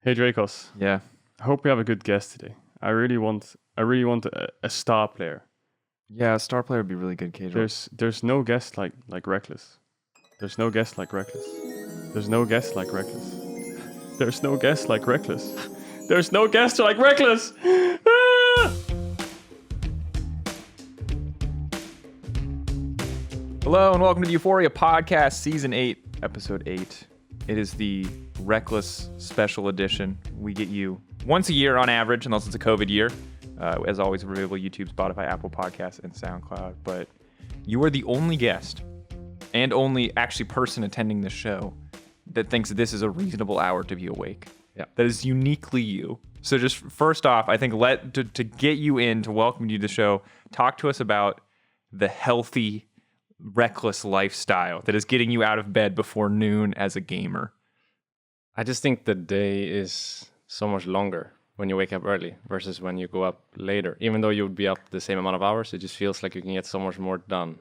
Hey Drakos, Yeah. I hope we have a good guest today. I really want a star player. Yeah, a star player would be really good, Caedrel. There's no guest like Rekkles. There's no guest like Rekkles. There's no guest like Rekkles. There's no guest like Rekkles. There's no guest like Rekkles. Ah! Hello and welcome to the EUphoria podcast, season 8, episode 8. It is the Rekkles special edition. We get you once a year on average, unless it's a COVID year. As always, available YouTube, Spotify, Apple Podcasts, and SoundCloud. But you are the only guest and only actually person attending the show that thinks this is a reasonable hour to be awake. Yeah. That is uniquely you. So just first off, I think to get you in, to welcome you to the show, talk to us about the healthy, Rekkles lifestyle that is getting you out of bed before noon as a gamer. I just think the day is so much longer when you wake up early versus when you go up later. Even though you would be up the same amount of hours, it just feels like you can get so much more done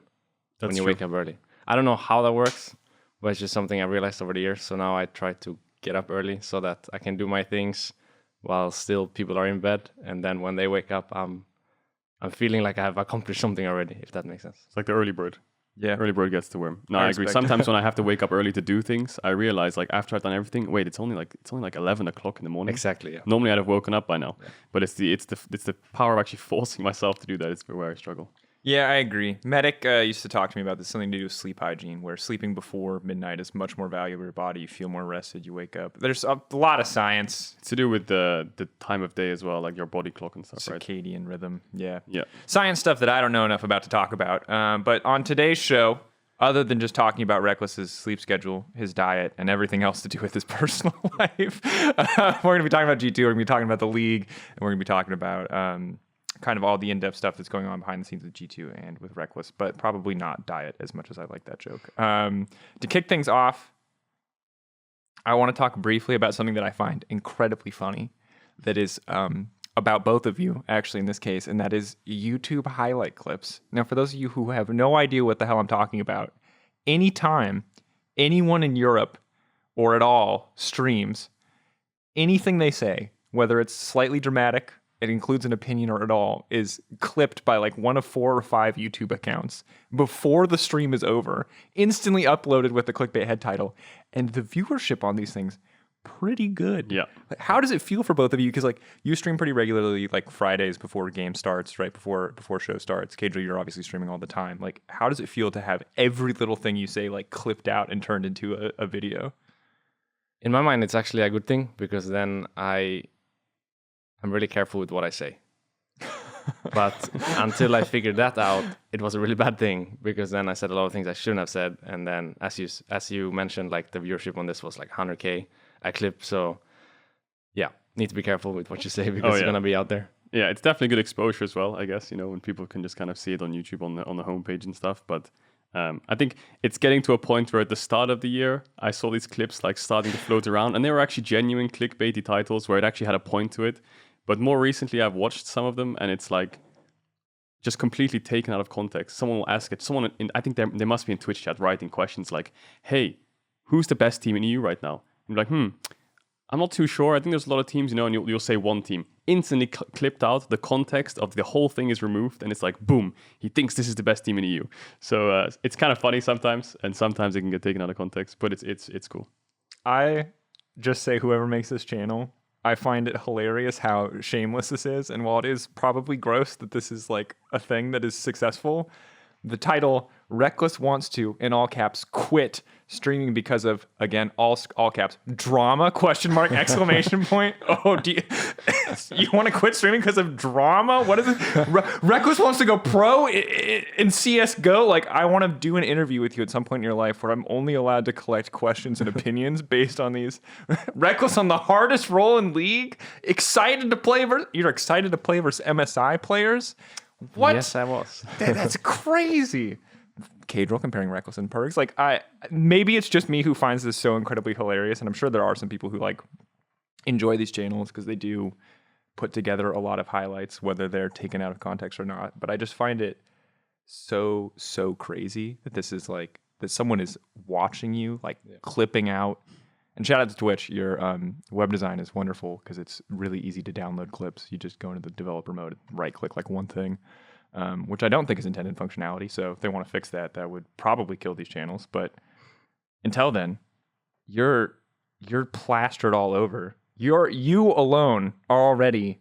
when you wake up early. I don't know how that works, but it's just something I realized over the years. So now I try to get up early so that I can do my things while still people are in bed. And then when they wake up, I'm feeling like I have accomplished something already, if that makes sense. It's like the early bird. Yeah. Early bird gets the worm. No, I I agree. respect. Sometimes when I have to wake up early to do things, I realize like after I've done everything, wait, it's only like 11 o'clock in the morning. Exactly, yeah. Normally I'd have woken up by now, but it's the power of actually forcing myself to do that. It's where I struggle. Yeah, I agree. Medic used to talk to me about this, something to do with sleep hygiene, where sleeping before midnight is much more valuable to your body. You feel more rested, you wake up. There's a lot of science. It's to do with the time of day as well, like your body clock and stuff, right? Circadian rhythm. Yeah. Yeah. Science stuff that I don't know enough about to talk about. But on today's show, other than just talking about Rekkles' sleep schedule, his diet, and everything else to do with his personal life, we're going to be talking about G2, we're going to be talking about the league, and we're going to be talking about kind of all the in-depth stuff that's going on behind the scenes with G2 and with Rekkles, but probably not diet as much as I like that joke. To kick things off, I want to talk briefly about something that I find incredibly funny that is about both of you, actually, in this case, and that is YouTube highlight clips. Now, for those of you who have no idea what the hell I'm talking about, anytime anyone in Europe or at all streams, anything they say, whether it's slightly dramatic, it includes an opinion or at all, is clipped by like one of 4 or 5 YouTube accounts before the stream is over, instantly uploaded with the clickbait head title, and the viewership on these things pretty good. Yeah. Like, how does it feel for both of you? Because like you stream pretty regularly, like Fridays before game starts, right before show starts. Caedrel, you're obviously streaming all the time. Like, how does it feel to have every little thing you say like clipped out and turned into a video? In my mind, it's actually a good thing because then I'm really careful with what I say. But until I figured that out, it was a really bad thing because then I said a lot of things I shouldn't have said. And then as you mentioned, like the viewership on this was like 100K a clip. So yeah, need to be careful with what you say because it's going to be out there. Yeah, it's definitely good exposure as well, I guess, when people can just kind of see it on YouTube on the homepage and stuff. But I think it's getting to a point where at the start of the year, I saw these clips like starting to float around and they were actually genuine clickbaity titles where it actually had a point to it. But more recently, I've watched some of them and it's like just completely taken out of context. Someone will ask it. I think they must be in Twitch chat writing questions like, hey, who's the best team in EU right now? I'm like, I'm not too sure. I think there's a lot of teams, and you'll say one team. Instantly clipped out, the context of the whole thing is removed, and it's like, boom, he thinks this is the best team in EU. So it's kind of funny sometimes, and sometimes it can get taken out of context, but it's cool. I just say whoever makes this channel, I find it hilarious how shameless this is. And while it is probably gross that this is like a thing that is successful, the title, Rekkles wants to, in all caps, quit streaming because of, again, all caps, drama, ? Oh, you want to quit streaming because of drama? What is it? Rekkles wants to go pro in CSGO? Like, I want to do an interview with you at some point in your life where I'm only allowed to collect questions and opinions based on these. Rekkles on the hardest role in League? You're excited to play versus MSI players? What? Yes, I was. That's crazy. Caedrel comparing Rekkles and Perks. Like, maybe it's just me who finds this so incredibly hilarious, and I'm sure there are some people who like enjoy these channels because they do put together a lot of highlights, whether they're taken out of context or not. But I just find it so crazy that this is like that someone is watching you, like clipping out And shout out to Twitch. Your web design is wonderful because it's really easy to download clips. You just go into the developer mode, right click like one thing, which I don't think is intended functionality. So if they want to fix that, that would probably kill these channels. But until then, you're plastered all over. You alone are already,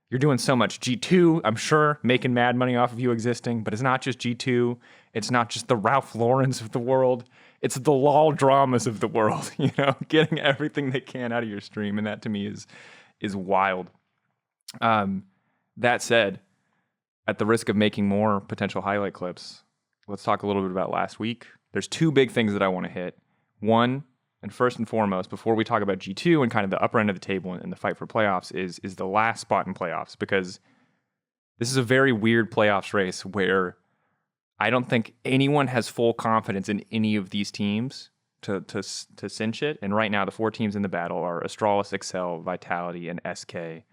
you're doing so much. G2, I'm sure, making mad money off of you existing, but it's not just G2. It's not just the Ralph Laurens of the world. It's the LOL dramas of the world, getting everything they can out of your stream. And that to me is wild. That said, at the risk of making more potential highlight clips, let's talk a little bit about last week. There's two big things that I want to hit. One, and first and foremost, before we talk about G2 and kind of the upper end of the table and the fight for playoffs, is the last spot in playoffs, because this is a very weird playoffs race where I don't think anyone has full confidence in any of these teams to cinch it. And right now, the 4 teams in the battle are Astralis, Excel, Vitality, and SK.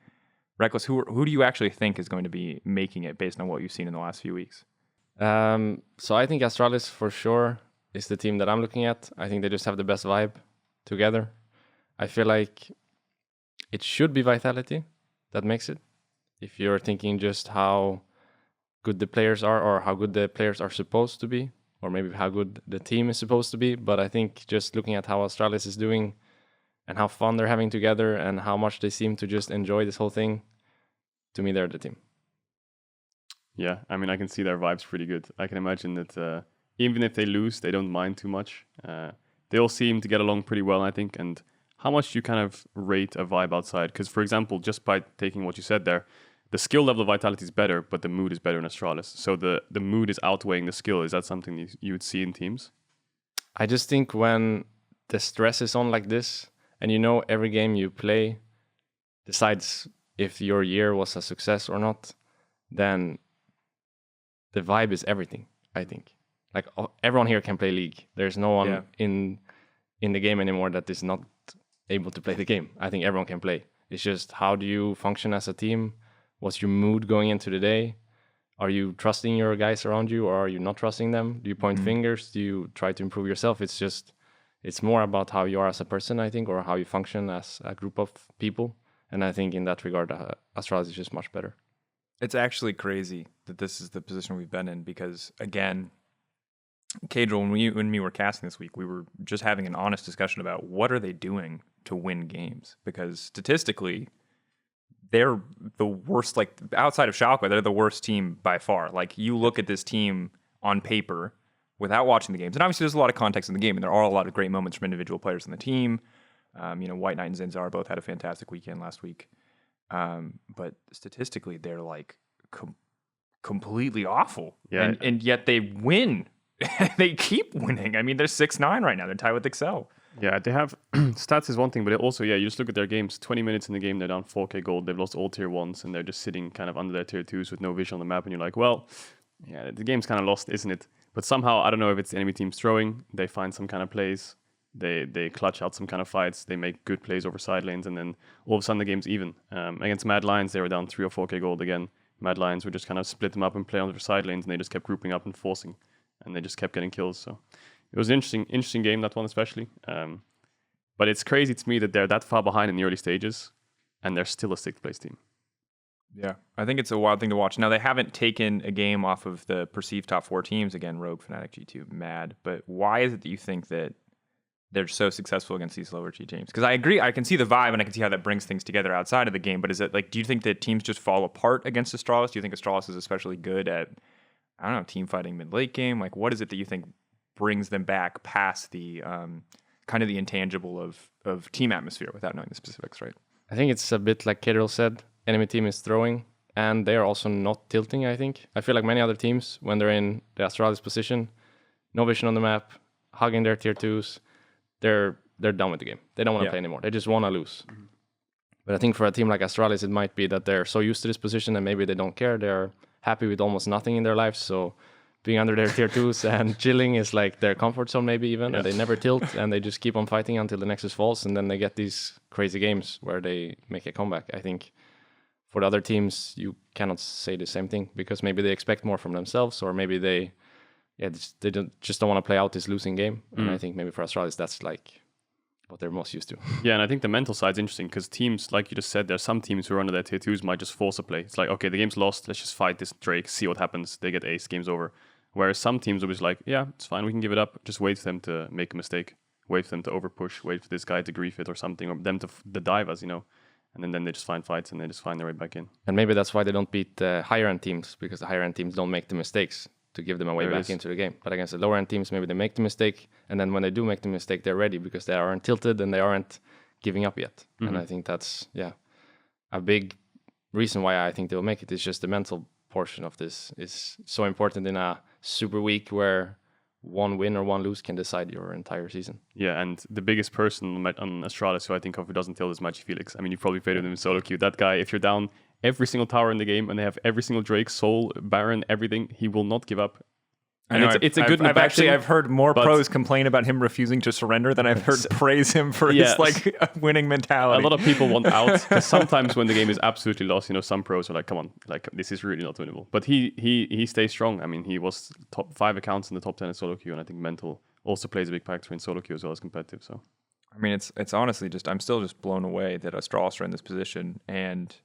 Rekkles, who do you actually think is going to be making it based on what you've seen in the last few weeks? So I think Astralis for sure is the team that I'm looking at. I think they just have the best vibe together. I feel like it should be Vitality that makes it. If you're thinking just how good the players are, or how good the players are supposed to be, or maybe how good the team is supposed to be. But I think just looking at how Astralis is doing and how fun they're having together and how much they seem to just enjoy this whole thing, to me, they're the team. Yeah, I mean, I can see their vibes pretty good. I can imagine that even if they lose, they don't mind too much. They all seem to get along pretty well, I think. And how much do you kind of rate a vibe outside? Because, for example, just by taking what you said there, the skill level of Vitality is better, but the mood is better in Astralis. So the mood is outweighing the skill. Is that something you would see in teams? I just think when the stress is on like this, and every game you play decides if your year was a success or not, then the vibe is everything, I think. Like everyone here can play League. There's no one in the game anymore that is not able to play the game. I think everyone can play. It's just how do you function as a team? What's your mood going into the day? Are you trusting your guys around you, or are you not trusting them? Do you point fingers? Do you try to improve yourself? It's more about how you are as a person, I think, or how you function as a group of people. And I think in that regard, Astralis is just much better. It's actually crazy that this is the position we've been in because, again, Caedrel, when we were casting this week, we were just having an honest discussion about what are they doing to win games? Because statistically, they're the worst, like outside of Schalke, they're the worst team by far. Like you look at this team on paper without watching the games. And obviously there's a lot of context in the game and there are a lot of great moments from individual players in the team. White Knight and Zinzar both had a fantastic weekend last week. But statistically, they're like completely awful. Yeah. And yet they win. They keep winning. I mean, they're 6-9 right now. They're tied with Excel. Yeah, they have stats is one thing, but it also, you just look at their games. 20 minutes in the game, they're down 4k gold. They've lost all tier 1s, and they're just sitting kind of under their tier 2s with no vision on the map. And you're like, well, yeah, the game's kind of lost, isn't it? But somehow, I don't know if it's the enemy team's throwing. They find some kind of plays. They clutch out some kind of fights. They make good plays over side lanes, and then all of a sudden the game's even. Against Mad Lions, they were down 3 or 4k gold again. Mad Lions would just kind of split them up and play on their side lanes, and they just kept grouping up and forcing, and they just kept getting kills. So it was an interesting game, that one especially. But it's crazy to me that they're that far behind in the early stages, and they're still a 6th place team. Yeah, I think it's a wild thing to watch. Now, they haven't taken a game off of the perceived top 4 teams. Again, Rogue, Fnatic, G2, Mad. But why is it that you think that they're so successful against these lower tier teams? Because I agree, I can see the vibe, and I can see how that brings things together outside of the game. But is it like, do you think that teams just fall apart against Astralis? Do you think Astralis is especially good at, I don't know, team fighting mid-late game? Like, what is it that you think brings them back past the kind of the intangible of team atmosphere without knowing the specifics, right? I think it's a bit like Caedrel said. Enemy team is throwing, and they are also not tilting, I think. I feel like many other teams, when they're in the Astralis position, no vision on the map, hugging their tier 2s, they're done with the game. They don't want to play anymore. They just want to lose. Mm-hmm. But I think for a team like Astralis, it might be that they're so used to this position and maybe they don't care. They're happy with almost nothing in their lives. So being under their tier 2s and chilling is like their comfort zone maybe even. And they never tilt and they just keep on fighting until the Nexus falls. And then they get these crazy games where they make a comeback. I think for the other teams, you cannot say the same thing because maybe they expect more from themselves, or maybe they just don't want to play out this losing game. And I think maybe for Astralis, that's like what they're most used to. Yeah, and I think the mental side's interesting because teams, like you just said, there's some teams who are under their tier 2s might just force a play. It's like, okay, the game's lost, let's just fight this Drake, see what happens. They get ace, game's over. Whereas some teams will be like, yeah, it's fine, we can give it up. Just wait for them to make a mistake. Wait for them to overpush. Wait for this guy to grief it or something, or them to dive us, And then they just find fights and they just find their way back in. And maybe that's why they don't beat the higher end teams, because the higher end teams don't make the mistakes to give them a way back into the game. But against the lower end teams, maybe they make the mistake, and then when they do make the mistake, they're ready because they aren't tilted and they aren't giving up yet. And I think that's a big reason why I think they'll make it. Is just the mental portion of this is so important in a super week where one win or one lose can decide your entire season. Yeah, and the biggest person on Astralis who I think of who doesn't tilt is Magic Felix. I mean, you've probably played with him in solo queue. That guy, if you're down every single tower in the game and they have every single Drake, Soul, Baron, everything, he will not give up. And it's a good. I've heard more pros complain about him refusing to surrender than I've heard praise him for his winning mentality. A lot of people want out because sometimes when the game is absolutely lost, some pros are like, "Come on, like this is really not winnable." But he stays strong. I mean, he was top 5 accounts in the top 10 in solo queue, and I think mental also plays a big factor in solo queue as well as competitive. So, I mean, it's honestly I'm still just blown away that Astralis are in this position and.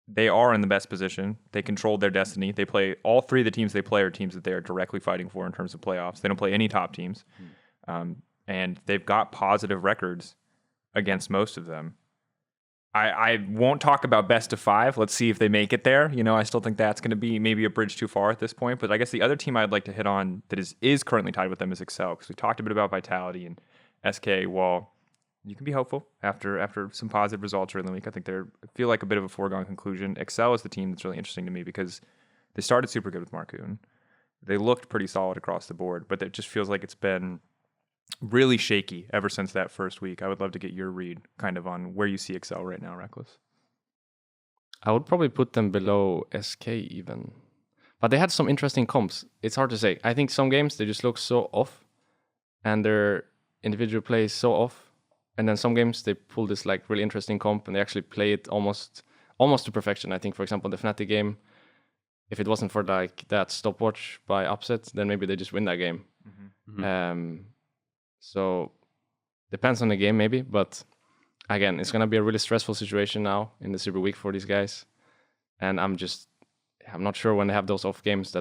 They are in the best position. They controlled their destiny. They play all 3 of the teams they play are teams that they are directly fighting for in terms of playoffs. They don't play any top teams. And they've got positive records against most of them. I won't talk about best of 5. Let's see if they make it there. I still think that's going to be maybe a bridge too far at this point. But I guess the other team I'd like to hit on that is currently tied with them is Excel, because we talked a bit about Vitality and SK. Well, you can be hopeful after some positive results early in the week. I think I feel like a bit of a foregone conclusion. Excel is the team that's really interesting to me because they started super good with Marcoon. They looked pretty solid across the board, but it just feels like it's been really shaky ever since that first week. I would love to get your read kind of on where you see Excel right now, Rekkles. I would probably put them below SK even. But they had some interesting comps. It's hard to say. I think some games they just look so off and their individual play is so off. And then some games they pull this like really interesting comp and they actually play it almost to perfection. I think, for example, the Fnatic game, if it wasn't for like that stopwatch by upset, then maybe they just win that game. So depends on the game maybe, but again, it's gonna be a really stressful situation now in the Super Week for these guys. And I'm not sure when they have those off games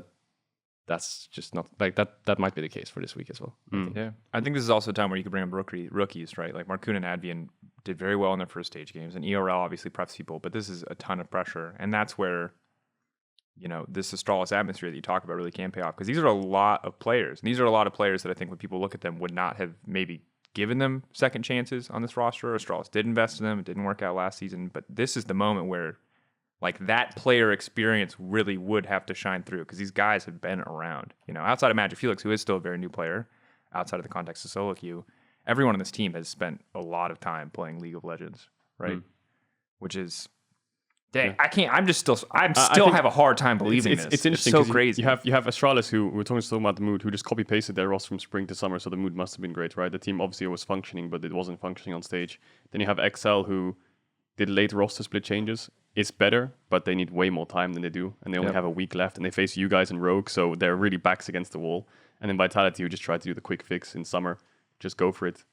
that's just not like that might be the case for this week as well. Yeah. I think this is also a time where you could bring up rookies, right? Like Marcoon and Advian did very well in their first stage games, and ERL obviously preps people, but this is a ton of pressure. And that's where, this Astralis atmosphere that you talk about really can pay off, because these are a lot of players. And these are a lot of players that I think when people look at them would not have maybe given them second chances on this roster. Astralis did invest in them. It didn't work out last season, but this is the moment where like that player experience really would have to shine through, because these guys have been around, outside of Magic Felix, who is still a very new player outside of the context of solo queue. Everyone on this team has spent a lot of time playing League of Legends, right? Which is, dang, I can't, I'm still have a hard time believing this. It's interesting. It's so crazy. You have Astralis, who we're talking so about the mood, who just copy pasted their roster from spring to summer. So the mood must have been great, right? The team obviously was functioning, but it wasn't functioning on stage. Then you have XL, who did late roster split changes. It's better, but they need way more time than they do. And they only have a week left, and they face you guys and Rogue, so they're really backs against the wall. And then Vitality, who just tried to do the quick fix in summer, just go for it.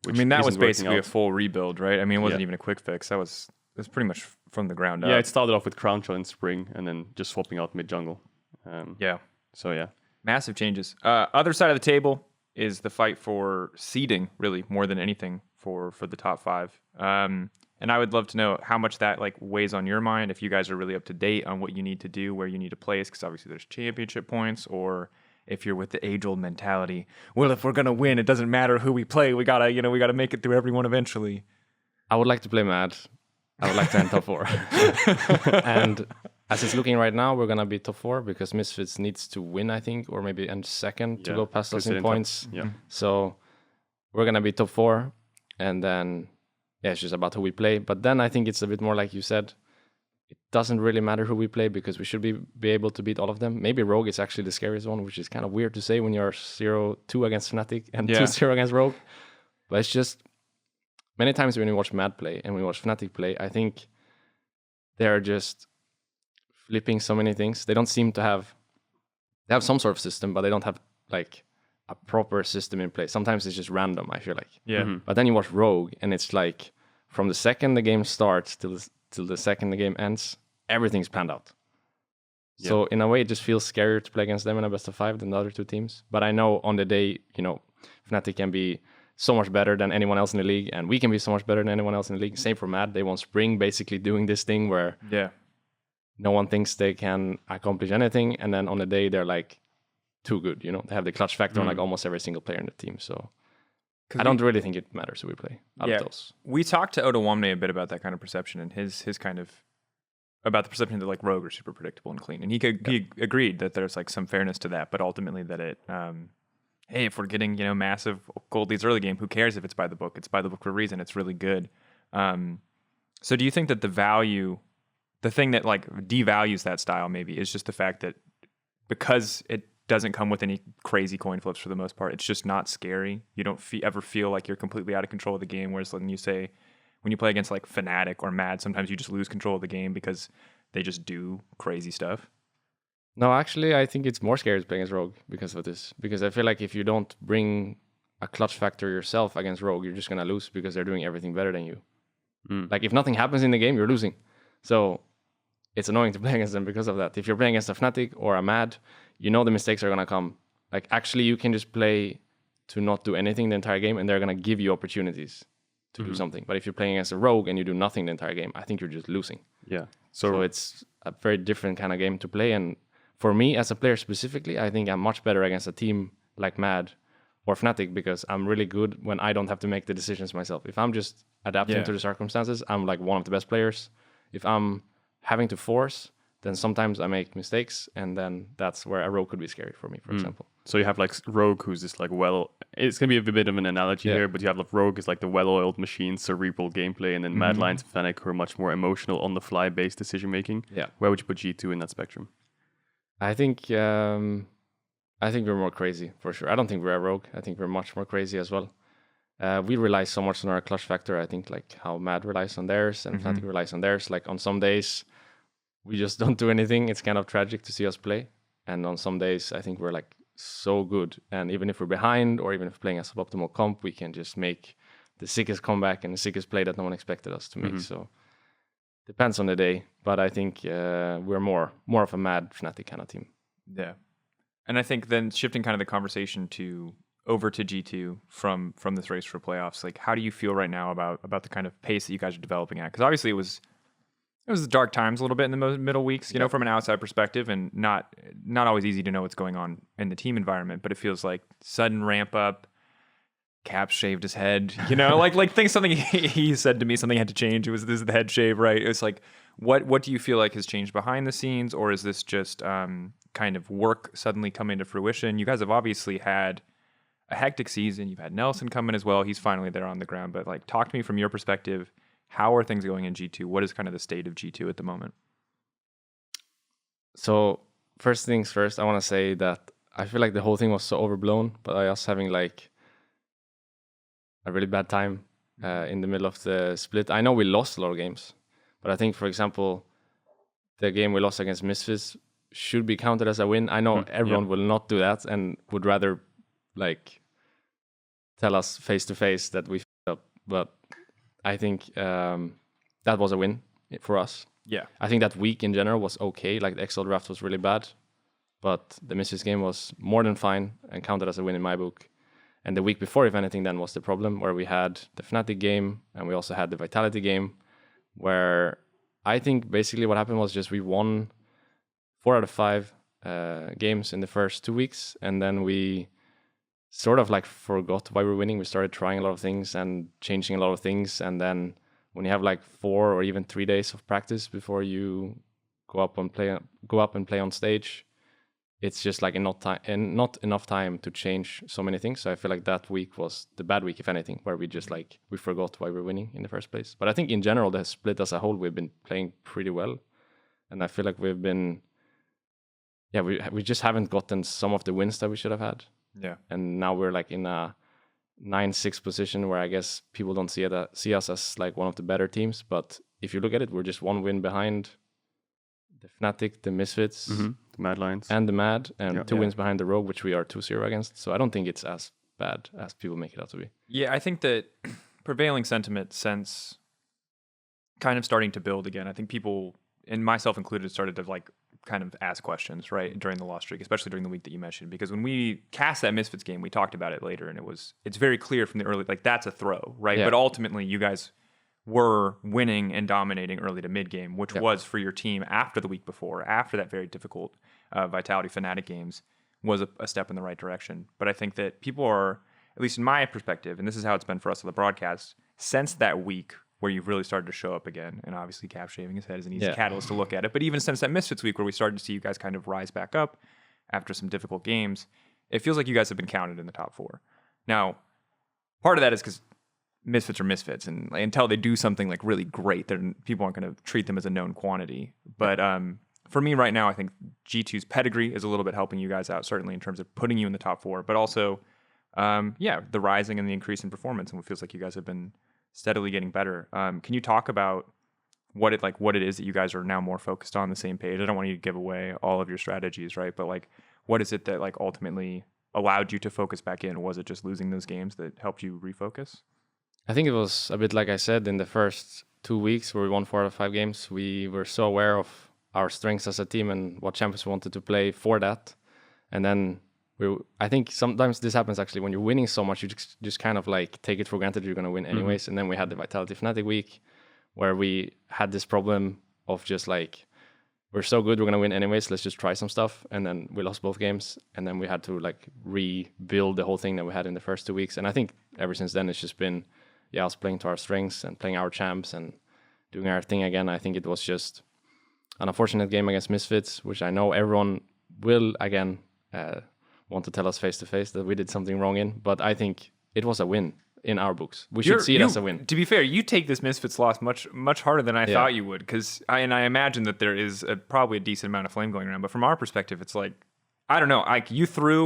That was basically a full rebuild, right? I mean, it wasn't even a quick fix. It was pretty much from the ground up. Yeah, it started off with Crown Shot in spring, and then just swapping out mid-jungle. So, yeah. Massive changes. Other side of the table is the fight for seeding, really, more than anything for the top 5. And I would love to know how much that like weighs on your mind, if you guys are really up to date on what you need to do, where you need to place, because obviously there's championship points, or if you're with the age-old mentality, well, if we're gonna win, it doesn't matter who we play. We gotta make it through everyone eventually. I would like to play Mad. I would like to end top 4. And as it's looking right now, we're gonna be top 4 because Misfits needs to win, I think, or maybe end second to go past us in points. So we're gonna be top 4, and then. Yeah, it's just about who we play. But then I think it's a bit more like you said. It doesn't really matter who we play because we should be able to beat all of them. Maybe Rogue is actually the scariest one, which is kind of weird to say when you're 0-2 against Fnatic and 2-0 against Rogue. But it's just many times when we watch Mad play and we watch Fnatic play, I think they're just flipping so many things. They don't seem to have... They have some sort of system, but they don't have like a proper system in place. Sometimes it's just random, I feel like. Yeah. But then you watch Rogue, and it's like from the second the game starts till the second the game ends, everything's planned out. So in a way, it just feels scarier to play against them in a best of 5 than the other two teams. But I know on the day, Fnatic can be so much better than anyone else in the league, and we can be so much better than anyone else in the league. Same for Mad. They won Spring, basically doing this thing where no one thinks they can accomplish anything, and then on the day they're like too good. They have the clutch factor on like almost every single player in the team. So I don't really think it matters who we play out of those. We talked to Otawamne a bit about that kind of perception and his kind of about the perception that like Rogue are super predictable and clean, and he agreed that there's like some fairness to that, but ultimately that it hey, if we're getting massive gold leads early game, who cares if it's by the book? It's by the book for a reason. It's really good. So do you think that the thing that like devalues that style maybe is just the fact that because it doesn't come with any crazy coin flips for the most part, it's just not scary. You don't ever feel like you're completely out of control of the game. Whereas when you play against like Fnatic or Mad, sometimes you just lose control of the game because they just do crazy stuff. No, actually, I think it's more scary to play against Rogue because of this. Because I feel like if you don't bring a clutch factor yourself against Rogue, you're just going to lose because they're doing everything better than you. Like if nothing happens in the game, you're losing. So it's annoying to play against them because of that. If you're playing against a Fnatic or a Mad, the mistakes are going to come. Like actually, you can just play to not do anything the entire game, and they're going to give you opportunities to do something. But if you're playing against a Rogue and you do nothing the entire game, I think you're just losing. Yeah. So it's a very different kind of game to play. And for me, as a player specifically, I think I'm much better against a team like Mad or Fnatic because I'm really good when I don't have to make the decisions myself. If I'm just adapting to the circumstances, I'm like one of the best players. If I'm having to force, then sometimes I make mistakes, and then that's where a Rogue could be scary for me, for example. So you have like Rogue, who's just like it's gonna be a bit of an analogy here, but you have like Rogue is like the well-oiled machine, cerebral gameplay, and then Mad Lions and Fnatic who are much more emotional, on-the-fly based decision making. Yeah, where would you put G2 in that spectrum? I think we're more crazy for sure. I don't think we're a Rogue. I think we're much more crazy as well. We rely so much on our clutch factor. I think like how Mad relies on theirs and Fnatic relies on theirs. Like on some days, we just don't do anything. It's kind of tragic to see us play. And on some days, I think we're like so good. And even if we're behind or even if playing a suboptimal comp, we can just make the sickest comeback and the sickest play that no one expected us to make. So depends on the day. But I think we're more of a Mad Fnatic kind of team. Yeah. And I think then shifting kind of the conversation over to G2 from this race for playoffs, like how do you feel right now about the kind of pace that you guys are developing at? Because obviously it was dark times a little bit in the middle weeks, from an outside perspective, and not always easy to know what's going on in the team environment. But it feels like sudden ramp up. Cap shaved his head, like something he said to me, something had to change. This is the head shave, right? It's like what do you feel like has changed behind the scenes, or is this just kind of work suddenly coming to fruition? You guys have obviously had a hectic season. You've had Nelson come in as well. He's finally there on the ground. But like, talk to me from your perspective. How are things going in G2? What is kind of the state of G2 at the moment? So first things first, I want to say that I feel like the whole thing was so overblown, but I was having like a really bad time in the middle of the split. I know we lost a lot of games, but I think, for example, the game we lost against Misfits should be counted as a win. I know everyone will not do that and would rather like tell us face to face that we f***ed up, but I think that was a win for us. Yeah. I think that week in general was okay. Like the Excel draft was really bad, but the Misfits game was more than fine and counted as a win in my book. And the week before, if anything, then was the problem where we had the Fnatic game and we also had the Vitality game, where I think basically what happened was just we won 4 out of 5 games in the first 2 weeks, and then we sort of like forgot why we're winning. We started trying a lot of things and changing a lot of things, and then when you have like 4 or even 3 days of practice before you go up and play on stage, it's just like not enough time to change so many things. So I feel like that week was the bad week, if anything, where we just like we forgot why we're winning in the first place. But I think in general, the split as a whole, we've been playing pretty well, and I feel like we've been, we just haven't gotten some of the wins that we should have had. Yeah, and now we're like in a 9-6 position where I guess people don't see us as like one of the better teams. But if you look at it, we're just 1 win behind the Fnatic, the Misfits, The Mad Lions. and the Mad, and Yeah. 2 wins behind the Rogue, which we are 2-0 against. So I don't think it's as bad as people make it out to be. Yeah, I think that prevailing sentiment since kind of starting to build again, I think people, and myself included, started to like kind of ask questions, right, during the loss streak, especially during the week that you mentioned. Because when we cast that Misfits game, we talked about it later, and it's very clear from the early, like that's a throw, right? Yeah. But ultimately, you guys were winning and dominating early to mid game, which Yeah. was for your team after the week before, after that very difficult Vitality Fnatic games, was a step in the right direction. But I think that people are, at least in my perspective, and this is how it's been for us on the broadcast, since that week where you've really started to show up again, and obviously Cap shaving his head is an easy catalyst to look at it, but even since that Misfits week where we started to see you guys kind of rise back up after some difficult games, it feels like you guys have been counted in the top 4. Now, part of that is because Misfits are Misfits, and until they do something like really great, then people aren't going to treat them as a known quantity. But for me right now, I think G2's pedigree is a little bit helping you guys out, certainly in terms of putting you in the top 4, but also, the rising and the increase in performance, and it feels like you guys have been steadily getting better. Can you talk about what it is that you guys are now more focused on the same page? I don't want you to give away all of your strategies, right? But like, what is it that like ultimately allowed you to focus back in? Was it just losing those games that helped you refocus? I think it was a bit like I said in the first 2 weeks where we won 4 out of 5 games. We were so aware of our strengths as a team and what champions we wanted to play for that. And then I think sometimes this happens actually when you're winning so much, you just kind of like take it for granted you're going to win anyways. And then we had the Vitality Fnatic week where we had this problem of just like, we're so good, we're going to win anyways, let's just try some stuff. And then we lost both games. And then we had to like rebuild the whole thing that we had in the first 2 weeks. And I think ever since then, it's just been, us playing to our strengths and playing our champs and doing our thing again. I think it was just an unfortunate game against Misfits, which I know everyone will again want to tell us face to face that we did something wrong in. But I think it was a win in our books. We should see it as a win. To be fair, you take this Misfits loss much harder than I thought you would, because I imagine that there is probably a decent amount of flame going around. But from our perspective, it's like, I don't know.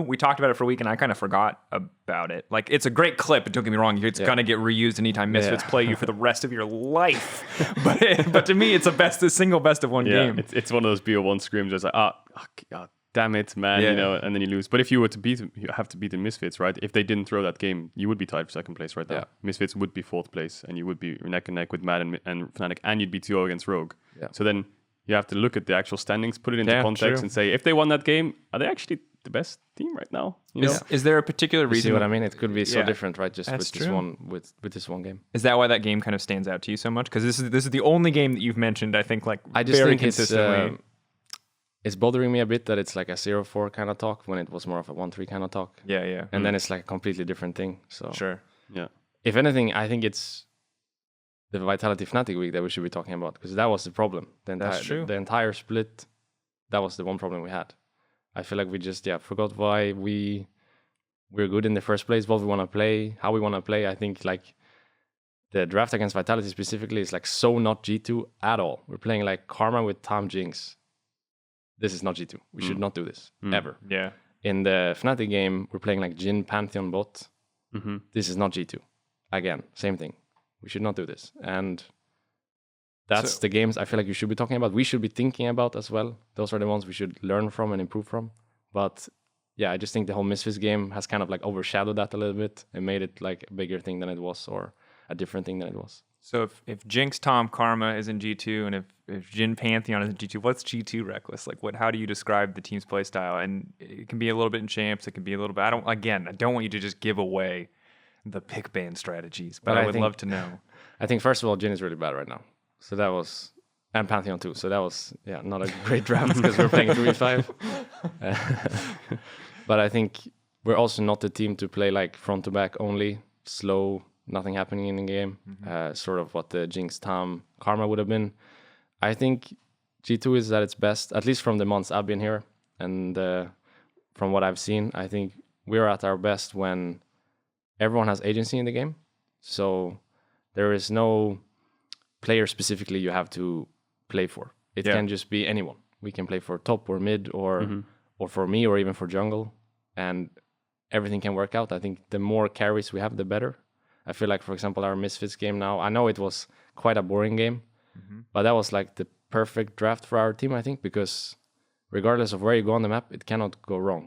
We talked about it for a week, and I kind of forgot about it. Like, it's a great clip, and don't get me wrong, it's gonna get reused anytime Misfits play you for the rest of your life. But to me, it's a single best of one game. It's one of those BO1 screams. It's like, damn it, man, and then you lose. But if you were to beat them, you have to beat the Misfits, right? If they didn't throw that game, you would be tied for second place right now. Yeah. Misfits would be 4th place, and you would be neck and neck with Mad and Fnatic, and you'd be 2-0 against Rogue. Yeah. So then you have to look at the actual standings, put it into context, true. and say, if they won that game, are they actually the best team right now? Is there a particular You reason? see what I mean? It could be so different, right? Just That's with this true. one with this one game. Is that why that game kind of stands out to you so much? Because this is the only game that you've mentioned, I think, like I just very think consistently. it's bothering me a bit that it's like a 0-4 kind of talk when it was more of a 1-3 kind of talk. Yeah. And then it's like a completely different thing. So Sure. Yeah. if anything, I think it's the Vitality Fnatic week that we should be talking about, because that was the problem. That's true. The entire split, that was the one problem we had. I feel like we just forgot why we're good in the first place, what we want to play, how we want to play. I think like the draft against Vitality specifically is like so not G2 at all. We're playing like Karma with Tom Jinx. This is not G2. We should not do this ever. Yeah. In the Fnatic game, we're playing like Jhin Pantheon bot. This is not G2. Again, same thing. We should not do this. And that's the games I feel like you should be talking about. We should be thinking about as well. Those are the ones we should learn from and improve from. But yeah, I just think the whole Misfits game has kind of like overshadowed that a little bit and made it like a bigger thing than it was, or a different thing than it was. So if Jinx Tom Karma is in G2 and if Jhin Pantheon is in G2, what's G2 Rekkles? Like how do you describe the team's play style? And it can be a little bit in champs, it can be a little bit, I don't want you to just give away the pick ban strategies, but I would love to know. I think first of all, Jhin is really bad right now. So that was, and Pantheon too. So that was not a great draft because we're playing 3v5. But I think we're also not the team to play like front to back only, slow, nothing happening in the game, sort of what the Jinx Tom Karma would have been. I think G2 is at its best, at least from the months I've been here, and from what I've seen, I think we're at our best when everyone has agency in the game. So there is no player specifically you have to play for. It can just be anyone. We can play for top or mid or for me or even for jungle, and everything can work out. I think the more carries we have, the better. I feel like, for example, our Misfits game now, I know it was quite a boring game, but that was like the perfect draft for our team, I think, because regardless of where you go on the map, it cannot go wrong.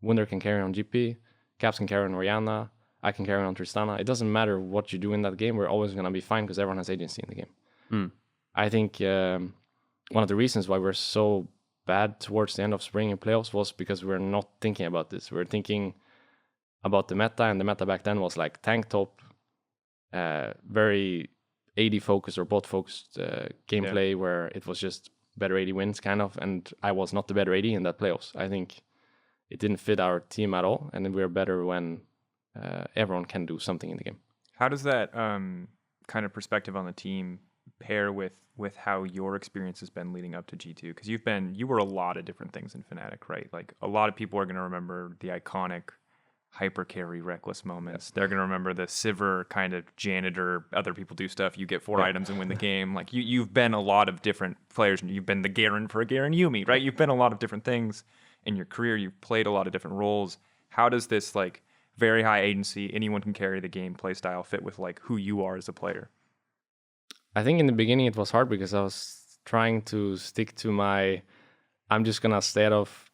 Wunder can carry on GP, Caps can carry on Orianna, I can carry on Tristana. It doesn't matter what you do in that game, we're always going to be fine because everyone has agency in the game. I think one of the reasons why we're so bad towards the end of spring and playoffs was because we're not thinking about this. We're thinking about the meta, and the meta back then was like tank top, very AD focused or bot focused gameplay where it was just better AD wins kind of, and I was not the better AD in that playoffs. I think it didn't fit our team at all, and we're better when everyone can do something in the game. How does that kind of perspective on the team pair with how your experience has been leading up to G2? Because you were a lot of different things in Fnatic, right? Like a lot of people are going to remember the iconic hyper carry Rekkles moments. They're going to remember the Sivir kind of janitor, other people do stuff, you get 4 items and win the game. Like you've been a lot of different players. You've been the Garen for a Garen Yuumi, right? You've been a lot of different things in your career. You've played a lot of different roles. How does this like very high agency, anyone can carry the game play style fit with like who you are as a player? I think in the beginning it was hard because I was trying to stick to my, I'm just going to stay out of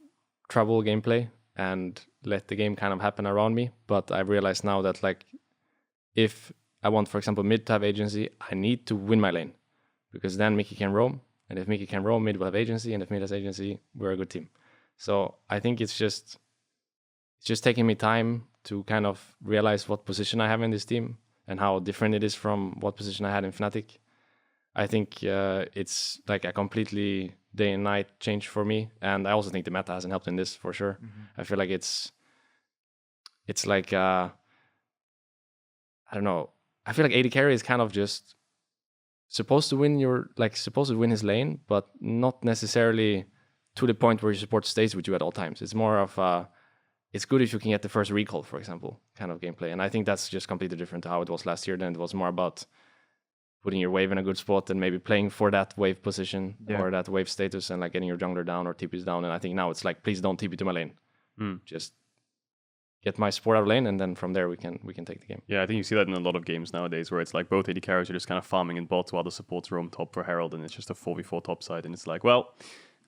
trouble gameplay and let the game kind of happen around me. But I realize now that like, if I want, for example, mid to have agency, I need to win my lane because then Mickey can roam. And if Mickey can roam, mid will have agency. And if mid has agency, we're a good team. So I think it's just taking me time to kind of realize what position I have in this team and how different it is from what position I had in Fnatic. I think it's like a completely day and night change for me. And I also think the meta hasn't helped in this for sure. I feel like it's like, I don't know. I feel like AD carry is kind of just supposed to win his lane, but not necessarily to the point where your support stays with you at all times. It's more of it's good if you can get the first recall, for example, kind of gameplay. And I think that's just completely different to how it was last year. Then it was more about putting your wave in a good spot and maybe playing for that wave position or that wave status and like getting your jungler down or TPs down. And I think now it's like, please don't TP to my lane. Just get my support out of lane, and then from there we can take the game. Yeah, I think you see that in a lot of games nowadays where it's like both AD carries are just kind of farming in bot while the supports roam top for Herald, and it's just a 4v4 top side. And it's like, well,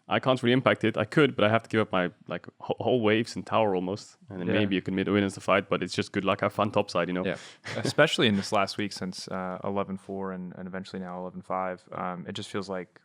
I can't really impact it. I could, but I have to give up my like whole waves and tower almost, and then maybe you can mid win as the fight. But it's just good luck, have fun top side, you know. Yeah, especially in this last week since 11-4 and eventually now 11-5. It just feels like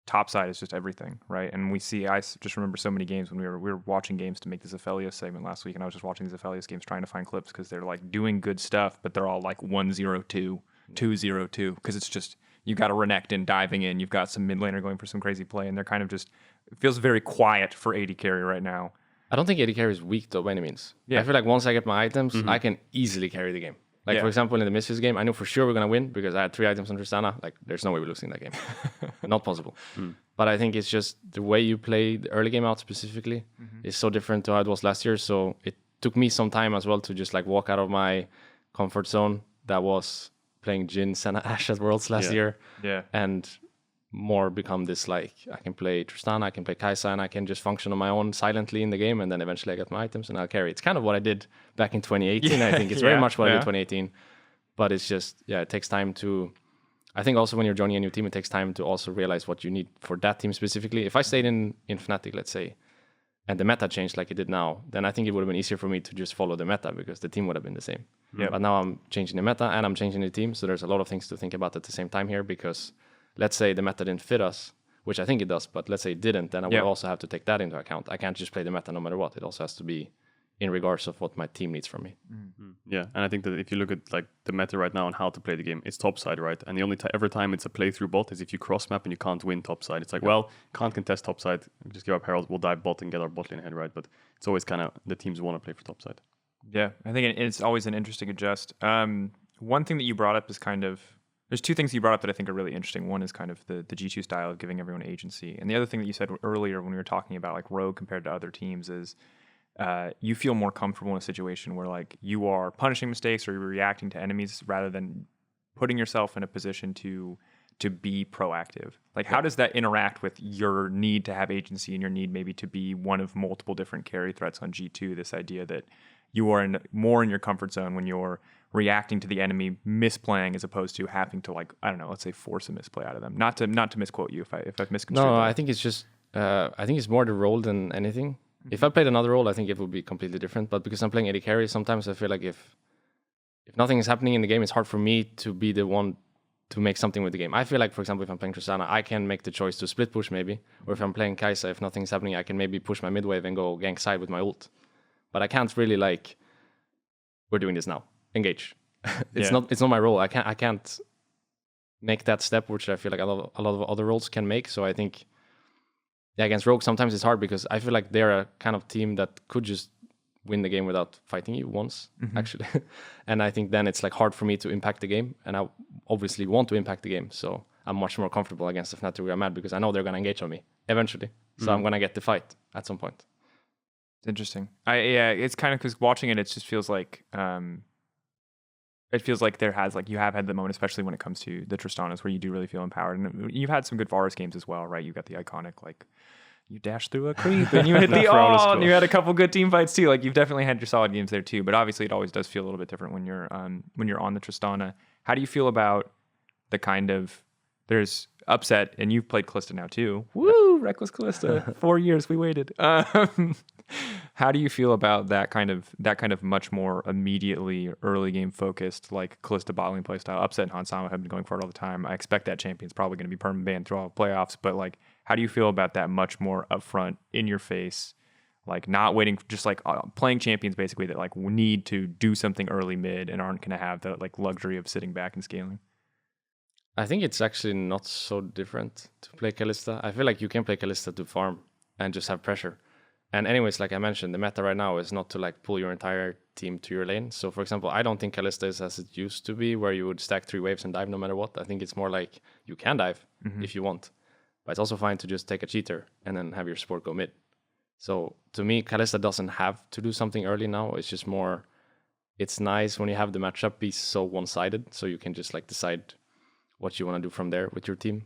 top side is just everything, right? And we see. I just remember so many games when we were watching games to make this Aphelios segment last week, and I was just watching these Aphelios games trying to find clips because they're like doing good stuff, but they're all like 1-0-2, 2-0-2 because it's just. You got a Renekton diving in. You've got some mid laner going for some crazy play, and they're kind of just. It feels very quiet for AD carry right now. I don't think AD carry is weak though by any means. I feel like once I get my items, I can easily carry the game. Like for example, in the Misfits game, I knew for sure we're gonna win because I had 3 items on Tristana. Like there's no way we're losing that game. Not possible. But I think it's just the way you play the early game out specifically is so different to how it was last year. So it took me some time as well to just like walk out of my comfort zone. That was playing Jhin, Senna, Ashe at Worlds last year. And more become this like, I can play Tristana, I can play Kai'Sa, and I can just function on my own silently in the game, and then eventually I get my items and I'll carry. It's kind of what I did back in 2018. I think it's very much what I did in 2018. But it's just, it takes time to... I think also when you're joining a new team, it takes time to also realize what you need for that team specifically. If I stayed in Fnatic, let's say, and the meta changed like it did now, then I think it would have been easier for me to just follow the meta because the team would have been the same. But now I'm changing the meta and I'm changing the team, so there's a lot of things to think about at the same time here because let's say the meta didn't fit us, which I think it does, but let's say it didn't, then I would also have to take that into account. I can't just play the meta no matter what. It also has to be in regards of what my team needs from me. Yeah, and I think that if you look at like the meta right now and how to play the game, it's topside, right? And the only every time it's a playthrough bot is if you cross map and you can't win topside. It's like, well, can't contest topside, just give up Herald, we'll dive bot and get our bot lane ahead, right? But it's always kind of the teams want to play for topside. Yeah, I think it's always an interesting adjust. One thing that you brought up is kind of, there's 2 things you brought up that I think are really interesting. One is kind of the G2 style of giving everyone agency. And the other thing that you said earlier when we were talking about like Rogue compared to other teams is you feel more comfortable in a situation where like you are punishing mistakes or you're reacting to enemies rather than putting yourself in a position to be proactive. Like how does that interact with your need to have agency and your need maybe to be one of multiple different carry threats on G2? This idea that you are more in your comfort zone when you're reacting to the enemy misplaying as opposed to having to like, I don't know, let's say force a misplay out of them. Not to misquote you if I've misconstrued. No, that. I think it's just I think it's more the role than anything. If I played another role, I think it would be completely different. But because I'm playing AD carry, sometimes I feel like if nothing is happening in the game, it's hard for me to be the one to make something with the game. I feel like, for example, if I'm playing Tristana, I can make the choice to split push maybe. Or if I'm playing Kai'Sa, if nothing's happening, I can maybe push my mid wave and go gank side with my ult. But I can't really like, we're doing this now. Engage. It's not my role. I can't make that step, which I feel like a lot of other roles can make. So I think against Rogue sometimes it's hard because I feel like they're a kind of team that could just win the game without fighting you once, actually. And I think then it's like hard for me to impact the game, and I obviously want to impact the game. So I'm much more comfortable against the Fnatic where I'm at because I know they're gonna engage on me eventually. So I'm gonna get the fight at some point. It's interesting. It's kind of because watching it just feels like it feels like you have had the moment, especially when it comes to the Tristanas, where you do really feel empowered. And you've had some good Varus games as well, right? You got the iconic, like, you dashed through a creep and you hit the all, and you had a couple good team fights too. Like, you've definitely had your solid games there too. But obviously, it always does feel a little bit different when you're on the Tristana. How do you feel about the kind of, there's upset, and you've played Kalista now too. Woo, Rekkles Kalista. 4 years we waited. How do you feel about that kind of much more immediately early game focused, like Kalista bottling playstyle? Upset and Hansama have been going for it all the time. I expect that champion's probably going to be permanent banned through all the playoffs, but like, how do you feel about that much more upfront, in your face, like not waiting, just like playing champions basically that like need to do something early mid and aren't going to have the like luxury of sitting back and scaling? I think it's actually not so different to play Kalista. I feel like you can play Kalista to farm and just have pressure. And anyways, like I mentioned, the meta right now is not to like pull your entire team to your lane. So for example, I don't think Kalista is as it used to be, where you would stack 3 waves and dive no matter what. I think it's more like you can dive if you want. But it's also fine to just take a cheater and then have your support go mid. So to me, Kalista doesn't have to do something early now. It's just more, it's nice when you have the matchup be so one-sided. So you can just like decide what you want to do from there with your team.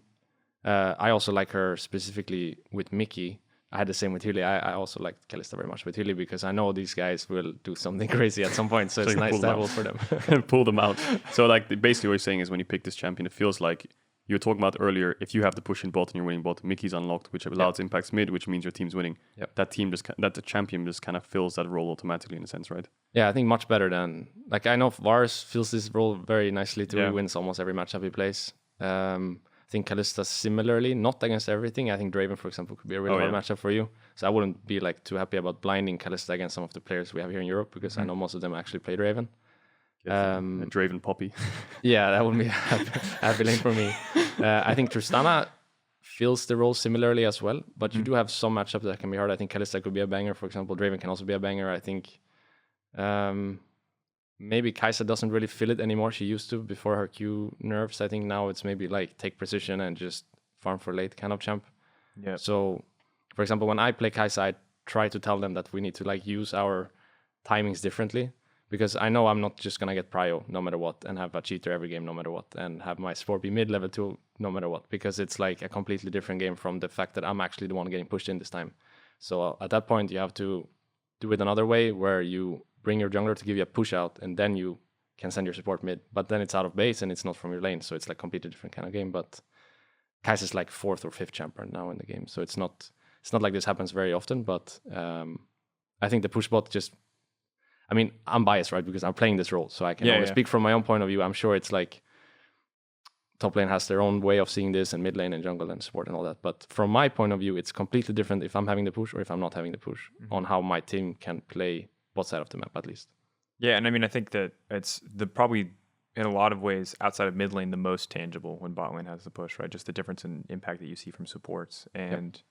I also like her specifically with Mickey. I had the same with Hilly. I also like Kalista very much with Hilly because I know these guys will do something crazy at some point. So it's nice to have for them. And pull them out. So like basically what you're saying is when you pick this champion, it feels like you were talking about earlier, if you have the push in bot and you're winning bot, Mickey's unlocked, which allows impacts mid, which means your team's winning. That the champion just kind of fills that role automatically in a sense, right? Yeah, I think much better than, like, I know Varus fills this role very nicely too. He wins almost every matchup he plays. I think Kalista similarly, not against everything. I think Draven, for example, could be a really hard matchup for you. So I wouldn't be like too happy about blinding Kalista against some of the players we have here in Europe because I know most of them actually play Draven. Draven Poppy. Yeah, that would be a happy lane for me. I think Tristana fills the role similarly as well, but you do have some matchups that can be hard. I think Kalista could be a banger, for example. Draven can also be a banger. I think maybe Kai'Sa doesn't really feel it anymore. She used to before her Q nerfs. I think now it's maybe like take precision and just farm for late kind of champ. Yeah. So, for example, when I play Kai'Sa, I try to tell them that we need to like use our timings differently. Because I know I'm not just going to get prio no matter what and have a cheater every game no matter what and have my support be mid level 2 no matter what. Because it's like a completely different game from the fact that I'm actually the one getting pushed in this time. So at that point, you have to do it another way where you bring your jungler to give you a push out and then you can send your support mid. But then it's out of base and it's not from your lane. So it's like completely different kind of game. But Kai'Sa's like 4th or 5th champ right now in the game. So it's not like this happens very often. But I think the push bot just... I mean, I'm biased, right? Because I'm playing this role, so I can only speak from my own point of view. I'm sure it's like top lane has their own way of seeing this, and mid lane and jungle and support and all that. But from my point of view, it's completely different if I'm having the push or if I'm not having the push on how my team can play both side of the map, at least. Yeah, and I mean, I think that it's probably in a lot of ways outside of mid lane the most tangible when bot lane has the push, right? Just the difference in impact that you see from supports, and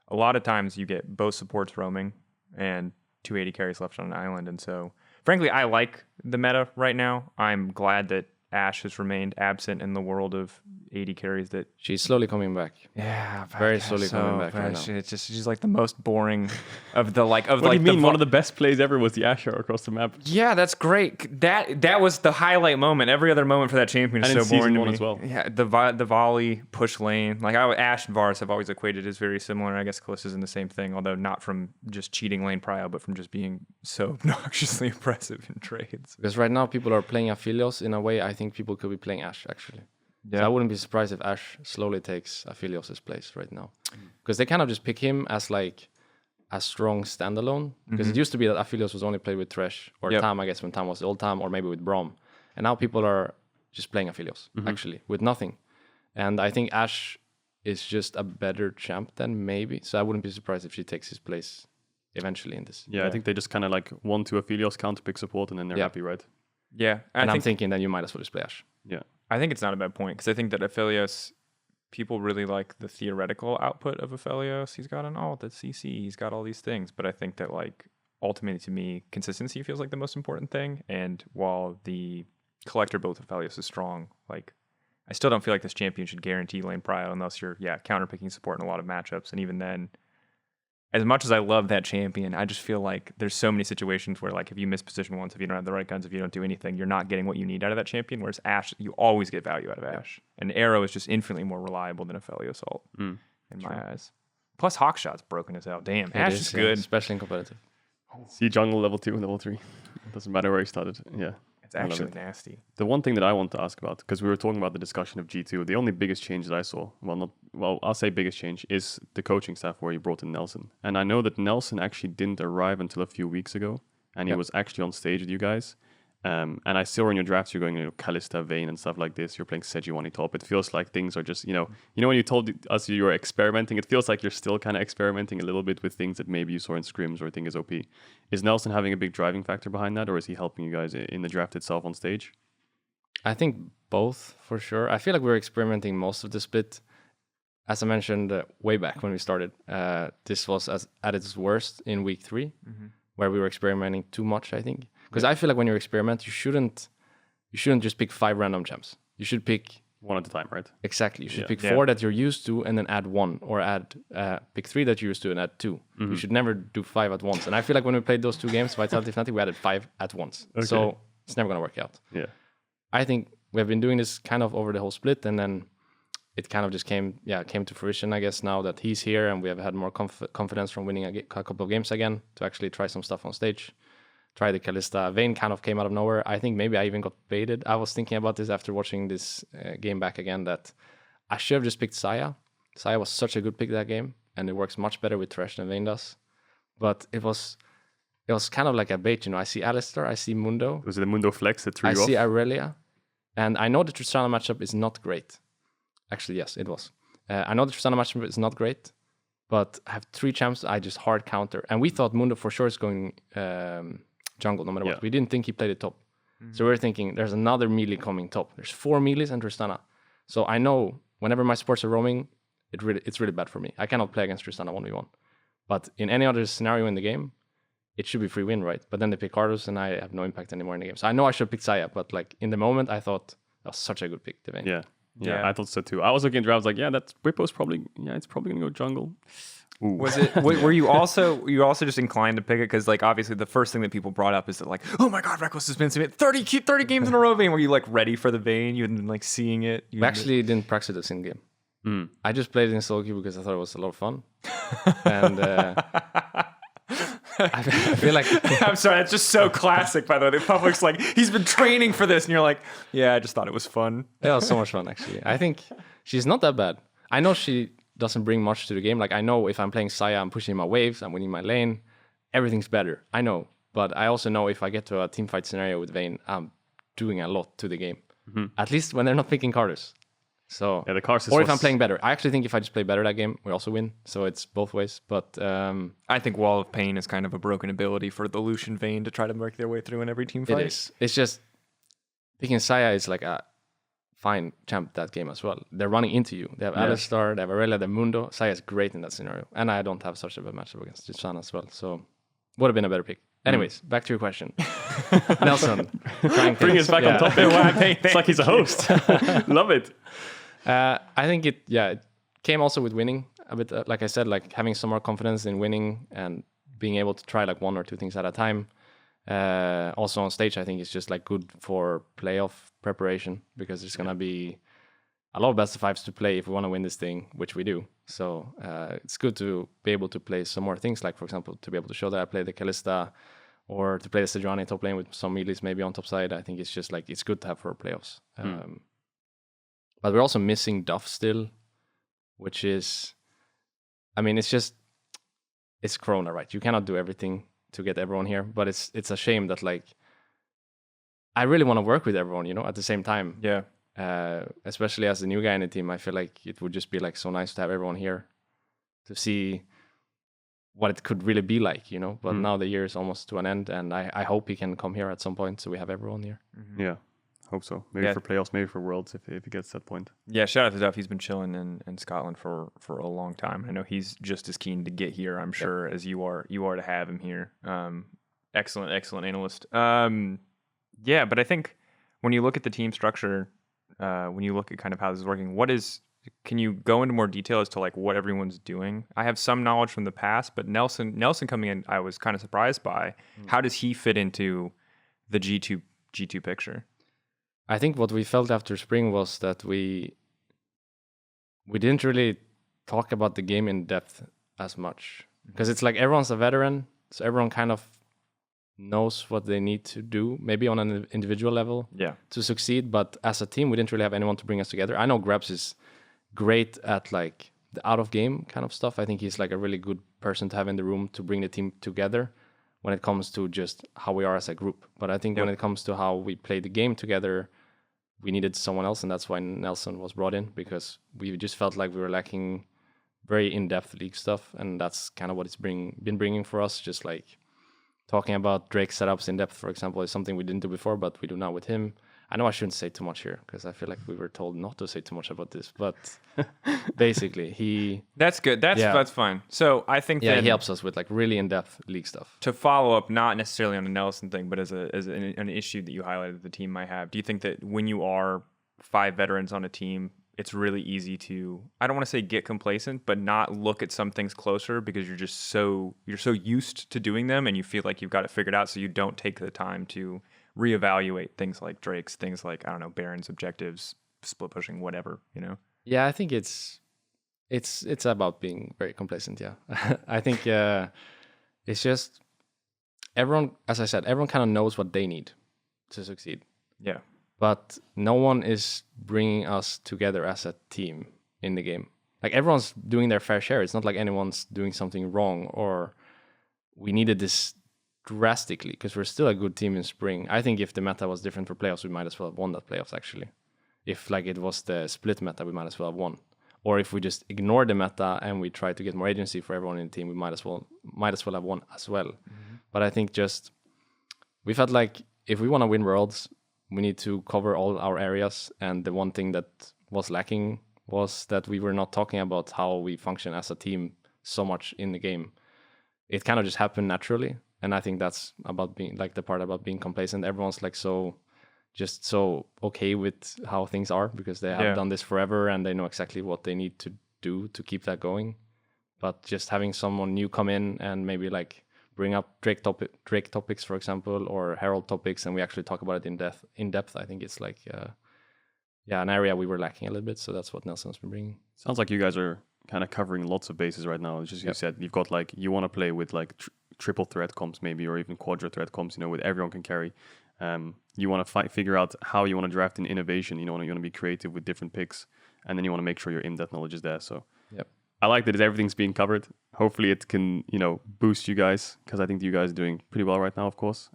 a lot of times you get both supports roaming and 280 carries left on an island. And so, frankly, I like the meta right now. I'm glad that Ashe has remained absent in the world of AD carries that. She's slowly coming back. Yeah, Very slowly coming back right now. She's like the most boring of the like of What like do you mean? One of the best plays ever was the Ashe across the map. Yeah, that's great. That was the highlight moment. Every other moment for that champion is And in so boring season to one me. as well. Yeah, the volley push lane. Like Ashe and Varus have always equated as very similar. I guess Kalissa's in the same thing, although not from just cheating lane prio, but from just being so obnoxiously impressive in trades. Because right now people are playing Aphelios in a way I think people could be playing Ashe actually. Yeah. So I wouldn't be surprised if Ashe slowly takes Aphelios' place right now. Because they kind of just pick him as like a strong standalone. Because it used to be that Aphelios was only played with Thresh or Tam, I guess, when Tam was the old Tam, or maybe with Braum. And now people are just playing Aphelios, actually, with nothing. And I think Ashe is just a better champ than maybe. So I wouldn't be surprised if she takes his place eventually in this. Yeah, I think they just kind of like 1-2 Aphelios counter pick support and then they're happy, right? Yeah, And I'm thinking that you might as well just play Ashe. Yeah. I think it's not a bad point because I think that Aphelios, people really like the theoretical output of Aphelios. He's got an ult at CC. He's got all these things. But I think that like ultimately to me, consistency feels like the most important thing. And while the collector build of Aphelios is strong, like I still don't feel like this champion should guarantee lane prio unless you're counterpicking support in a lot of matchups. And even then, as much as I love that champion, I just feel like there's so many situations where like if you miss position once, if you don't have the right guns, if you don't do anything, you're not getting what you need out of that champion. Whereas Ashe, you always get value out of Ashe. And Arrow is just infinitely more reliable than Aphelios ult in my eyes. Plus Hawkshot's broken as hell. Damn, Ashe is good. Especially in competitive. See jungle level 2 and level 3. It doesn't matter where he started. Yeah. It's actually nasty. The one thing that I want to ask about, because we were talking about the discussion of G2, the only biggest change that I saw, I'll say biggest change, is the coaching staff where you brought in Nelson. And I know that Nelson actually didn't arrive until a few weeks ago, and he was actually on stage with you guys. And I saw in your drafts you're going, Kalista, Vayne, and stuff like this. You're playing Sejuani top. It feels like things are just, when you told us you were experimenting, it feels like you're still kind of experimenting a little bit with things that maybe you saw in scrims or think is OP. Is Nelson having a big driving factor behind that, or is he helping you guys in the draft itself on stage? I think both, for sure. I feel like we're experimenting most of the split. As I mentioned way back when we started, this was at its worst in week 3, where we were experimenting too much, I think. Because I feel like when you experiment, you shouldn't just pick 5 random champs. You should pick one at a time, right? Exactly. You should pick 4 that you're used to and then add 1, or pick 3 that you're used to and add 2. You should never do 5 at once. And I feel like when we played those 2 games, Vitality Fnatic, we added 5 at once. Okay. So it's never going to work out. Yeah. I think we have been doing this kind of over the whole split, and then it kind of just came to fruition, I guess, now that he's here and we have had more confidence from winning a couple of games again to actually try some stuff on stage. Try the Kalista. Vayne kind of came out of nowhere. I think maybe I even got baited. I was thinking about this after watching this game back again, that I should have just picked Saya. Saya was such a good pick that game, and it works much better with Thresh than Vayne does. But it was kind of like a bait, I see Alistar, I see Mundo. Was it the Mundo flex that threw you off? I see Aurelia. And I know the Tristana matchup is not great. Actually, yes, it was. I know the Tristana matchup is not great, but I have 3 champs I just hard counter. And we thought Mundo for sure is going jungle no matter what. We didn't think he played it top. So we were thinking there's another melee coming top. There's 4 melees and Tristana. So I know whenever my supports are roaming, it's really bad for me. I cannot play against Tristana 1v1. But in any other scenario in the game, it should be free win, right? But then they pick Cardos and I have no impact anymore in the game. So I know I should pick Saya, but like in the moment I thought that was such a good pick, Devane. Yeah, I thought so too. I was looking at drafts like, that Whippo's probably, it's probably gonna go jungle. Ooh. Was it? Were you also just inclined to pick it because like obviously the first thing that people brought up is that like, oh my god, Rekkles has been submitted 30 games in a row. Vayne, were you like ready for the Vayne? You had been like seeing it. We actually didn't practice this in game. I just played it in solo queue because I thought it was a lot of fun. And I feel like I'm sorry, it's just so classic. By the way, the public's like, he's been training for this, and you're like, yeah, I just thought it was fun. It was so much fun actually. I think she's not that bad. I know she doesn't bring much to the game. Like I know if I'm playing Saya, I'm pushing my waves, I'm winning my lane, everything's better. I know, but I also know if I get to a team fight scenario with Vayne, I'm doing a lot to the game. At least when they're not picking Cardos. So the Cardos or if I'm playing better. I actually think if I just play better that game, we also win. So it's both ways. But I think Wall of Pain is kind of a broken ability for the Lucian Vayne to try to work their way through in every team fight. It is. It's just picking Saya is like a fine champ that game as well. They're running into you. They have Alistar, they have Aurelia, they have Mundo. Saya is great in that scenario. And I don't have such a bad matchup against Tristana as well. So would have been a better pick. Anyways, back to your question. Nelson, trying Bring us things. back on topic. It's like he's a host. Love it. I think it came also with winning a bit. Like I said, like having some more confidence in winning and being able to try like 1 or 2 things at a time. Also on stage, I think it's just like good for playoff preparation because there's gonna be a lot of best of 5s to play if we want to win this thing, which we do. So it's good to be able to play some more things, like for example, to be able to show that I play the Kalista or to play the Sejuani top lane with some melees maybe on top side. I think it's just like, it's good to have for playoffs. But we're also missing Duff still, which is, I mean, it's Corona, right? You cannot do everything to get everyone here, but it's a shame that like, I really want to work with everyone, at the same time. Yeah. Especially as a new guy in the team, I feel like it would just be like so nice to have everyone here to see what it could really be like, But now the year is almost to an end, and I hope he can come here at some point so we have everyone here. Yeah, hope so. Maybe for playoffs, maybe for Worlds if it gets to that point. Yeah, shout out to Duff. He's been chilling in Scotland for a long time. I know he's just as keen to get here, I'm sure, as you are to have him here. Excellent analyst. Yeah, but I think when you look at the team structure, when you look at kind of how this is working, can you go into more detail as to like what everyone's doing? I have some knowledge from the past, but Nelson coming in, I was kind of surprised by. How does he fit into the G2 picture? I think what we felt after spring was that we didn't really talk about the game in depth as much, because it's like everyone's a veteran, so everyone kind of knows what they need to do, maybe on an individual level to succeed. But as a team, we didn't really have anyone to bring us together. I know Grabs is great at like the out of game kind of stuff. I think he's like a really good person to have in the room to bring the team together when it comes to just how we are as a group. But I think when it comes to how we play the game together, we needed someone else, and that's why Nelson was brought in, because we just felt like we were lacking very in-depth league stuff, and that's kind of what it's been bringing for us. Just like talking about Drake setups in depth, for example, is something we didn't do before, but we do now with him. I know I shouldn't say too much here because I feel like we were told not to say too much about this, but basically That's good. That's fine. So I think he helps us with like really in-depth league stuff. To follow up, not necessarily on a Nelson thing, but as an issue that you highlighted the team might have, do you think that when you are 5 veterans on a team, it's really easy to, I don't want to say get complacent, but not look at some things closer because you're so used to doing them and you feel like you've got it figured out, so you don't take the time to reevaluate things like Drake's, things like, I don't know, Baron's objectives, split pushing, whatever, Yeah, I think it's about being very complacent. Yeah, I think it's just everyone, as I said, everyone kind of knows what they need to succeed. Yeah. But no one is bringing us together as a team in the game. Like everyone's doing their fair share. It's not like anyone's doing something wrong or we needed this drastically because we're still a good team in spring. I think if the meta was different for playoffs, we might as well have won that playoffs actually. If like it was the split meta, we might as well have won. Or if we just ignore the meta and we try to get more agency for everyone in the team, we might as well have won as well. But I think just we felt like if we want to win Worlds, we need to cover all our areas. And the one thing that was lacking was that we were not talking about how we function as a team so much in the game. It kind of just happened naturally. And I think that's about being like the part about being complacent. Everyone's like so okay with how things are because they have done this forever and they know exactly what they need to do to keep that going. But just having someone new come in and maybe like bring up Drake topics, for example, or Herald topics, and we actually talk about it in depth. I think it's like an area we were lacking a little bit. So that's what Nelson's been bringing. Sounds like you guys are kind of covering lots of bases right now. It's just you said you've got like you want to play with like triple threat comps maybe, or even quadra threat comps. With everyone can carry. You want to figure out how you want to draft in innovation. You want to be creative with different picks, and then you want to make sure your in-depth knowledge is there. So I like that everything's being covered. Hopefully it can boost you guys, because I think you guys are doing pretty well right now, of course.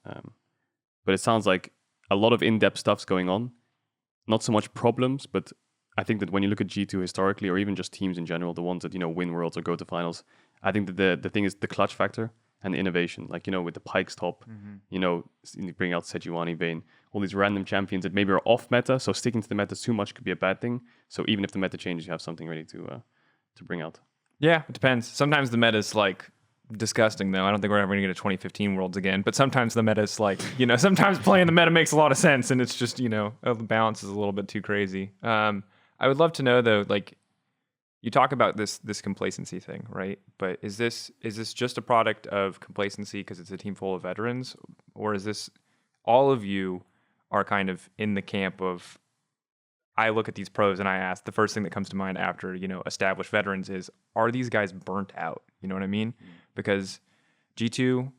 But it sounds like a lot of in-depth stuff's going on. Not so much problems, but I think that when you look at G2 historically, or even just teams in general, the ones that win Worlds or go to finals, I think that the thing is the clutch factor and the innovation. Like with the Pike's top, you bring out Sejuani, Vayne, all these random champions that maybe are off meta. So sticking to the meta too much could be a bad thing. So even if the meta changes, you have something ready to bring out. Yeah, it depends. Sometimes the meta is like disgusting, though. I don't think we're ever going to get a 2015 Worlds again. But sometimes the meta is like, sometimes playing the meta makes a lot of sense, and it's just, the balance is a little bit too crazy. I would love to know, though, like, you talk about this complacency thing, right? But is this just a product of complacency because it's a team full of veterans, or is this all of you are kind of in the camp of? I look at these pros and I ask, the first thing that comes to mind after, established veterans is, are these guys burnt out? You know what I mean? Because G2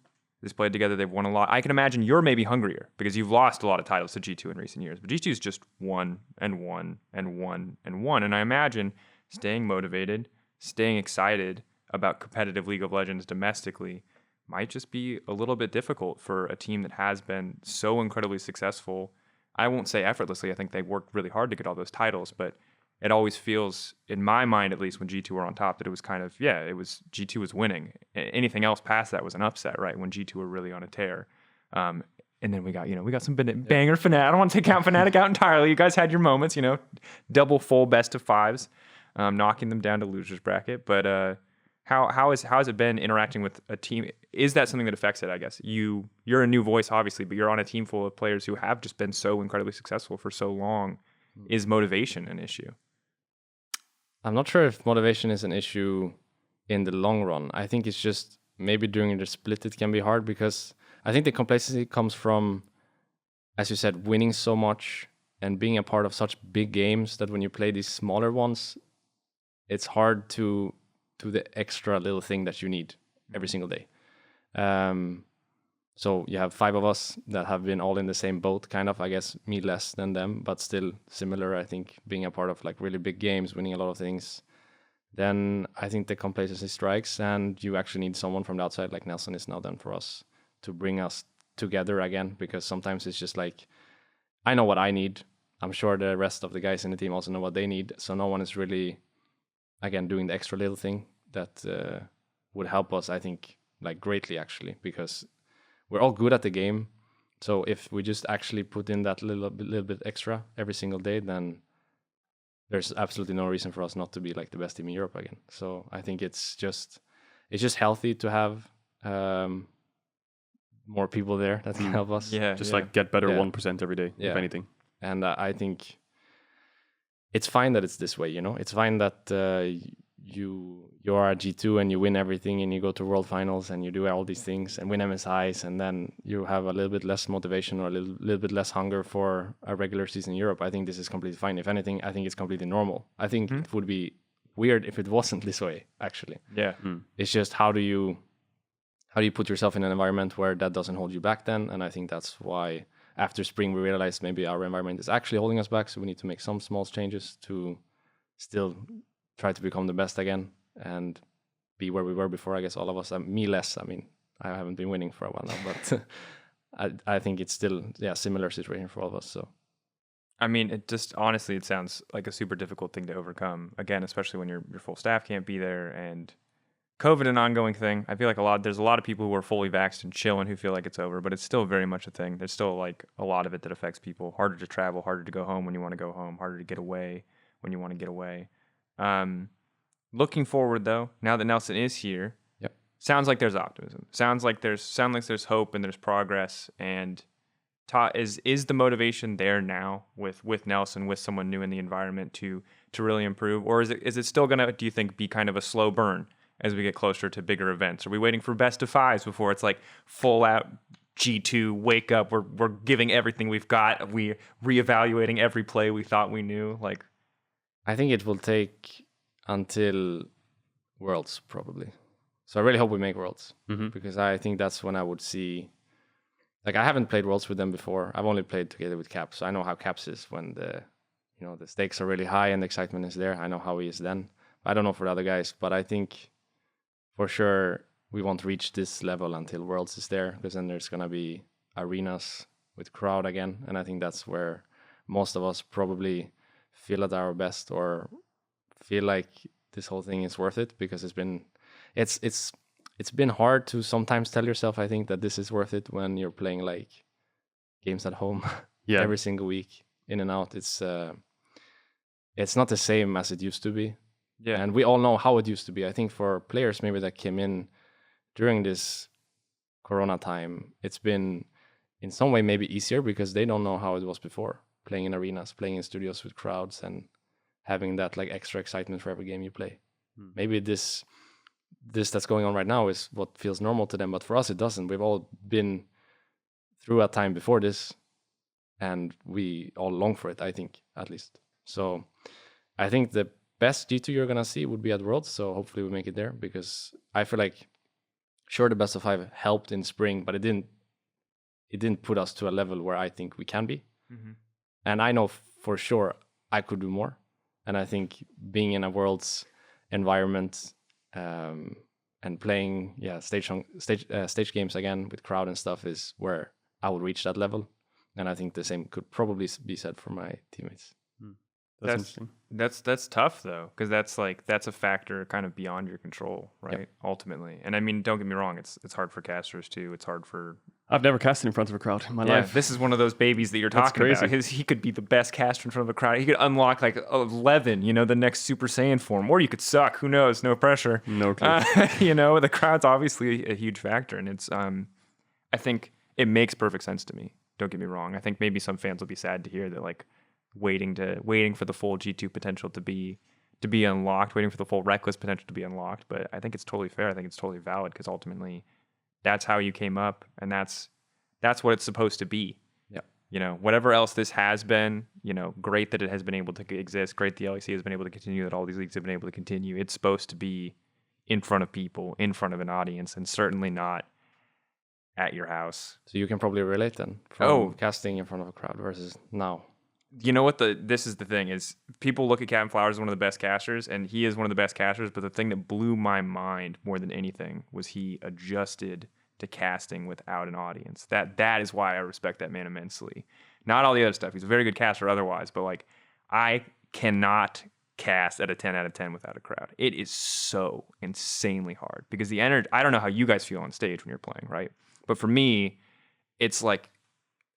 has played together. They've won a lot. I can imagine you're maybe hungrier because you've lost a lot of titles to G2 in recent years. But G2's just won and won and won and won. And I imagine staying motivated, staying excited about competitive League of Legends domestically might just be a little bit difficult for a team that has been so incredibly successful. I won't say effortlessly. I think they worked really hard to get all those titles, but it always feels, in my mind at least, when G2 were on top, that it was kind of, G2 was winning. Anything else past that was an upset, right? When G2 were really on a tear. And then we got some banger Fnatic. I don't want to take Fnatic out entirely. You guys had your moments, double full best of fives, knocking them down to losers bracket. But how has it been interacting with a team? Is that something that affects it? I guess you're a new voice, obviously, but you're on a team full of players who have just been so incredibly successful for so long. Is motivation an issue? I'm not sure if motivation is an issue in the long run. I think it's just maybe during the split it can be hard because I think the complacency comes from, as you said, winning so much and being a part of such big games that when you play these smaller ones, it's hard to do the extra little thing that you need every single day. So you have 5 of us that have been all in the same boat, kind of, I guess, me less than them, but still similar, I think, being a part of like really big games, winning a lot of things. Then I think the complacency strikes and you actually need someone from the outside, like Nelson is now done for us, to bring us together again, because sometimes it's just like, I know what I need. I'm sure the rest of the guys in the team also know what they need. So no one is really, again, doing the extra little thing that would help us, I think, like greatly actually, because we're all good at the game. So if we just actually put in that little bit extra every single day, then there's absolutely no reason for us not to be like the best team in Europe again. So I think it's just healthy to have more people there that can help us. Like get better 1% every day, if anything. And I think it's fine that it's this way, It's fine that you are at G2 and you win everything and you go to World Finals and you do all these things and win MSIs, and then you have a little bit less motivation or a little bit less hunger for a regular season in Europe. I think this is completely fine. If anything, I think it's completely normal. I think it would be weird if it wasn't this way, actually. Yeah. It's just how do you put yourself in an environment where that doesn't hold you back then? And I think that's why after spring we realized maybe our environment is actually holding us back, so we need to make some small changes to still try to become the best again and be where we were before. I guess all of us, me less. I mean, I haven't been winning for a while now, but I think it's still similar situation for all of us. So, I mean, it just honestly, it sounds like a super difficult thing to overcome. Again, especially when your full staff can't be there and COVID an ongoing thing. I feel like there's a lot of people who are fully vaxxed and chilling who feel like it's over, but it's still very much a thing. There's still like a lot of it that affects people. Harder to travel, harder to go home when you want to go home, harder to get away when you want to get away. Looking forward though, now that Nelson is here, sounds like there's optimism. Sounds like there's hope and there's progress. And is the motivation there now with Nelson, with someone new in the environment to really improve, or is it still gonna, do you think, be kind of a slow burn as we get closer to bigger events? Are we waiting for best of fives before it's like full out G2 wake up? We're giving everything we've got. We reevaluating every play we thought we knew. Like, I think it will take until Worlds probably. So I really hope we make Worlds because I think that's when I would see. Like, I haven't played Worlds with them before. I've only played together with Caps, so I know how Caps is when the stakes are really high and the excitement is there. I know how he is then. I don't know for the other guys, but I think for sure we won't reach this level until Worlds is there, because then there's gonna be arenas with crowd again, and I think that's where most of us probably feel at our best or feel like this whole thing is worth it, because it's been hard to sometimes tell yourself, I think, that this is worth it when you're playing like games at home every single week in and out. It's not the same as it used to be. And we all know how it used to be. I think for players maybe that came in during this Corona time, it's been in some way maybe easier because they don't know how it was before, playing in arenas, playing in studios with crowds, and having that like extra excitement for every game you play. Maybe this that's going on right now is what feels normal to them, but for us it doesn't. We've all been through a time before this, and we all long for it, I think, at least. So I think the best G2 you're gonna see would be at Worlds, so hopefully we make it there, because I feel like sure the best of 5 helped in spring, but it didn't put us to a level where I think we can be. And I know for sure I could do more, and I think being in a Worlds environment and playing stage games again with crowd and stuff is where I would reach that level. And I think the same could probably be said for my teammates. That's interesting. That's tough though, because that's a factor kind of beyond your control, right? Yep. Ultimately, and I mean, don't get me wrong, it's hard for casters too. It's hard for. I've never casted in front of a crowd in my life. This is one of those babies that you're That's talking about. crazy. He could be the best caster in front of a crowd. He could unlock like 11, the next Super Saiyan form, or you could suck. Who knows? No pressure. No clue. The crowd's obviously a huge factor, and it's I think it makes perfect sense to me. Don't get me wrong. I think maybe some fans will be sad to hear that, like, waiting for the full G2 potential to be unlocked, waiting for the full Rekkles potential to be unlocked. But I think it's totally fair. I think it's totally valid, because ultimately that's how you came up, and that's what it's supposed to be. Yeah. Whatever else this has been, great that it has been able to exist. Great the LEC has been able to continue, that all these leagues have been able to continue. It's supposed to be in front of people, in front of an audience, and certainly not at your house. So you can probably relate then from casting in front of a crowd versus now. You know what this is the thing is, people look at Captain Flowers as one of the best casters, and he is one of the best casters, but the thing that blew my mind more than anything was he adjusted to casting without an audience. That is why I respect that man immensely. Not all the other stuff. He's a very good caster otherwise, but like, I cannot cast at a 10 out of 10 without a crowd. It is so insanely hard, because the energy, I don't know how you guys feel on stage when you're playing, right? But for me, it's like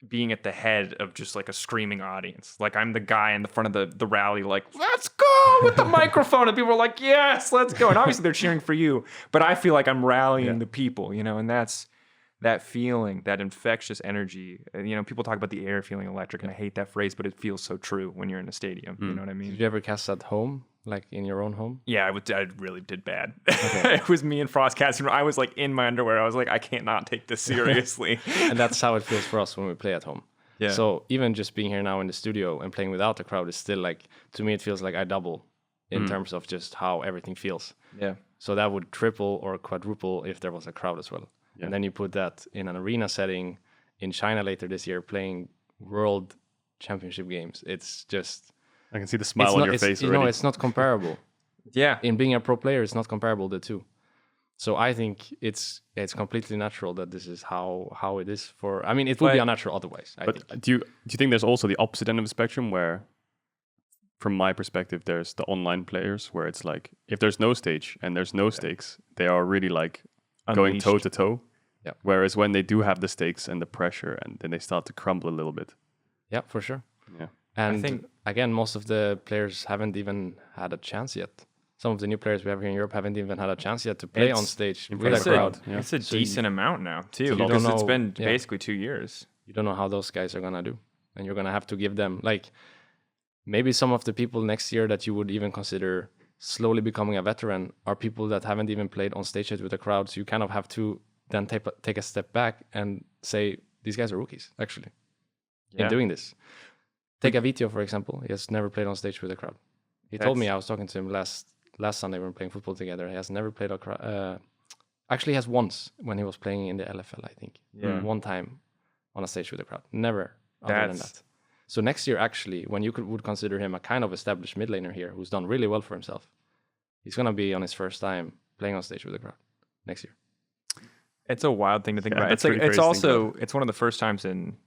being at the head of just like a screaming audience. Like, I'm the guy in the front of the rally, like, let's go, with the microphone, and people are like, yes, let's go. And obviously they're cheering for you, but I feel like I'm rallying the people, and that's that feeling, that infectious energy. People talk about the air feeling electric, and I hate that phrase, but it feels so true when you're in a stadium. You know what I mean? Did you ever cast at home, like in your own home? Yeah, I really did bad. Okay. It was me and Frost casting. I was like in my underwear. I was like, I can't not take this seriously. And that's how it feels for us when we play at home. Yeah. So even just being here now in the studio and playing without the crowd is still like, to me, it feels like I double in terms of just how everything feels. Yeah. So that would triple or quadruple if there was a crowd as well. Yeah. And then you put that in an arena setting in China later this year, playing World Championship games. It's just... I can see the smile on your face already. It's not comparable. Yeah. In being a pro player, it's not comparable, the two. So I think it's completely natural that this is how it is for... I mean, it would be unnatural otherwise, I think. Do you think there's also the opposite end of the spectrum where, from my perspective, there's the online players where it's like, if there's no stage and there's no stakes, they are really like going toe to toe. Yeah. Whereas when they do have the stakes and the pressure, and then they start to crumble a little bit. Yeah, for sure. Yeah. And I think, again, most of the players haven't even had a chance yet. Some of the new players we have here in Europe haven't even had a chance yet to play on stage with a crowd. Yeah. It's a decent amount now, too, So because it's been basically 2 years. You don't know how those guys are going to do. And you're going to have to give them, like, maybe some of the people next year that you would even consider slowly becoming a veteran are people that haven't even played on stage yet with a crowd. So you kind of have to then take a step back and say, these guys are rookies, actually, in doing this. Take Avitio, for example. He has never played on stage with a crowd. He told me, I was talking to him last Sunday, we were playing football together. He has never played a crowd. Actually, he has once when he was playing in the LFL, I think. Yeah. One time on a stage with a crowd. Never other than that. So next year, actually, when you would consider him a kind of established mid laner here who's done really well for himself, he's going to be on his first time playing on stage with a crowd next year. It's a wild thing to think about. It's like, it's also, it's one of the first times in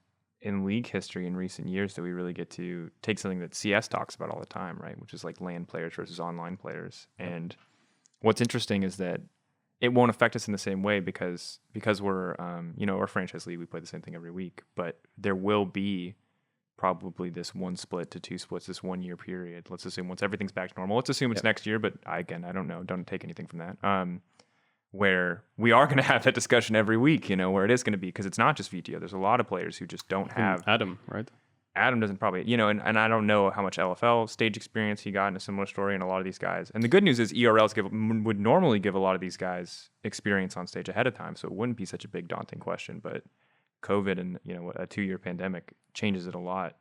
league history in recent years that we really get to take something that CS talks about all the time, right? Which is like LAN players versus online players. And what's interesting is that it won't affect us in the same way because we're, our franchise league, we play the same thing every week, but there will be probably this 1 split to 2 splits, this 1 year period. Let's assume once everything's back to normal, let's assume it's next year, but I don't know. Don't take anything from that. where we are going to have that discussion every week, where it is going to be, because it's not just VTO. There's a lot of players who just don't have. Adam, right? Adam doesn't probably, and I don't know how much LFL stage experience he got in a similar story in a lot of these guys. And the good news is ERLs would normally give a lot of these guys experience on stage ahead of time, so it wouldn't be such a big daunting question. But COVID and a 2-year pandemic changes it a lot.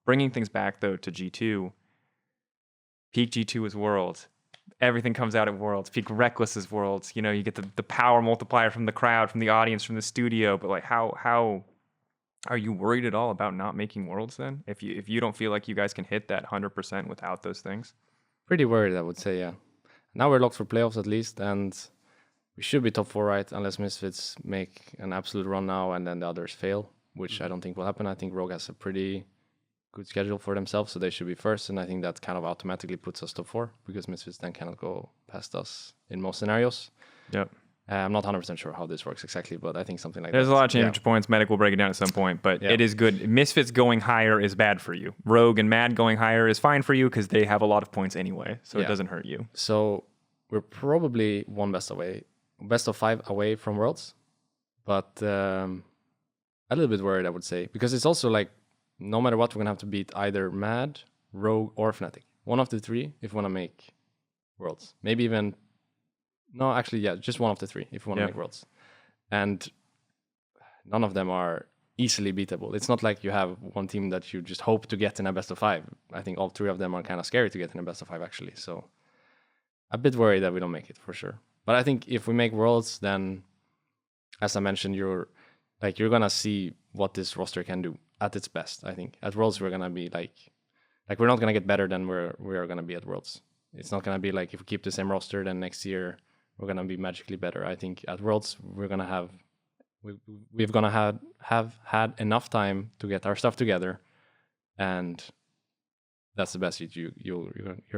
Bringing things back though to G2, peak G2 is Worlds. Everything comes out at Worlds. Peak Rekkles is Worlds. You get the power multiplier from the crowd, from the audience, from the studio. But like, how are you worried at all about not making Worlds then? If you don't feel like you guys can hit that 100% without those things? Pretty worried, I would say, yeah. Now we're locked for playoffs at least, and we should be top 4, right? Unless Misfits make an absolute run now and then the others fail, which I don't think will happen. I think Rogue has a pretty good schedule for themselves, so they should be first, and I think that kind of automatically puts us top 4 because Misfits then cannot go past us in most scenarios. Yep. I'm not 100% sure how this works exactly, but I think something like There's that. a lot of championship points. Medic will break it down at some point, but it is good. Misfits going higher is bad for you. Rogue and Mad going higher is fine for you because they have a lot of points anyway, so it doesn't hurt you. So we're probably one best of 5 away from Worlds, but a little bit worried, I would say, because it's also like no matter what, we're gonna have to beat either Mad, Rogue, or Fnatic. One of the 3 if we want to make Worlds. Maybe even no, actually, just one of the 3 if we want to make Worlds. And none of them are easily beatable. It's not like you have one team that you just hope to get in a best of 5. I think all 3 of them are kind of scary to get in a best of 5 actually. So a bit worried that we don't make it for sure. But I think if we make Worlds, then as I mentioned, you're gonna see what this roster can do at its best. I think at Worlds we're gonna be like we're not gonna get better than we're gonna be at Worlds. It's not gonna be like if we keep the same roster, then next year we're gonna be magically better. I think at Worlds we're gonna have had enough time to get our stuff together, and that's the best you're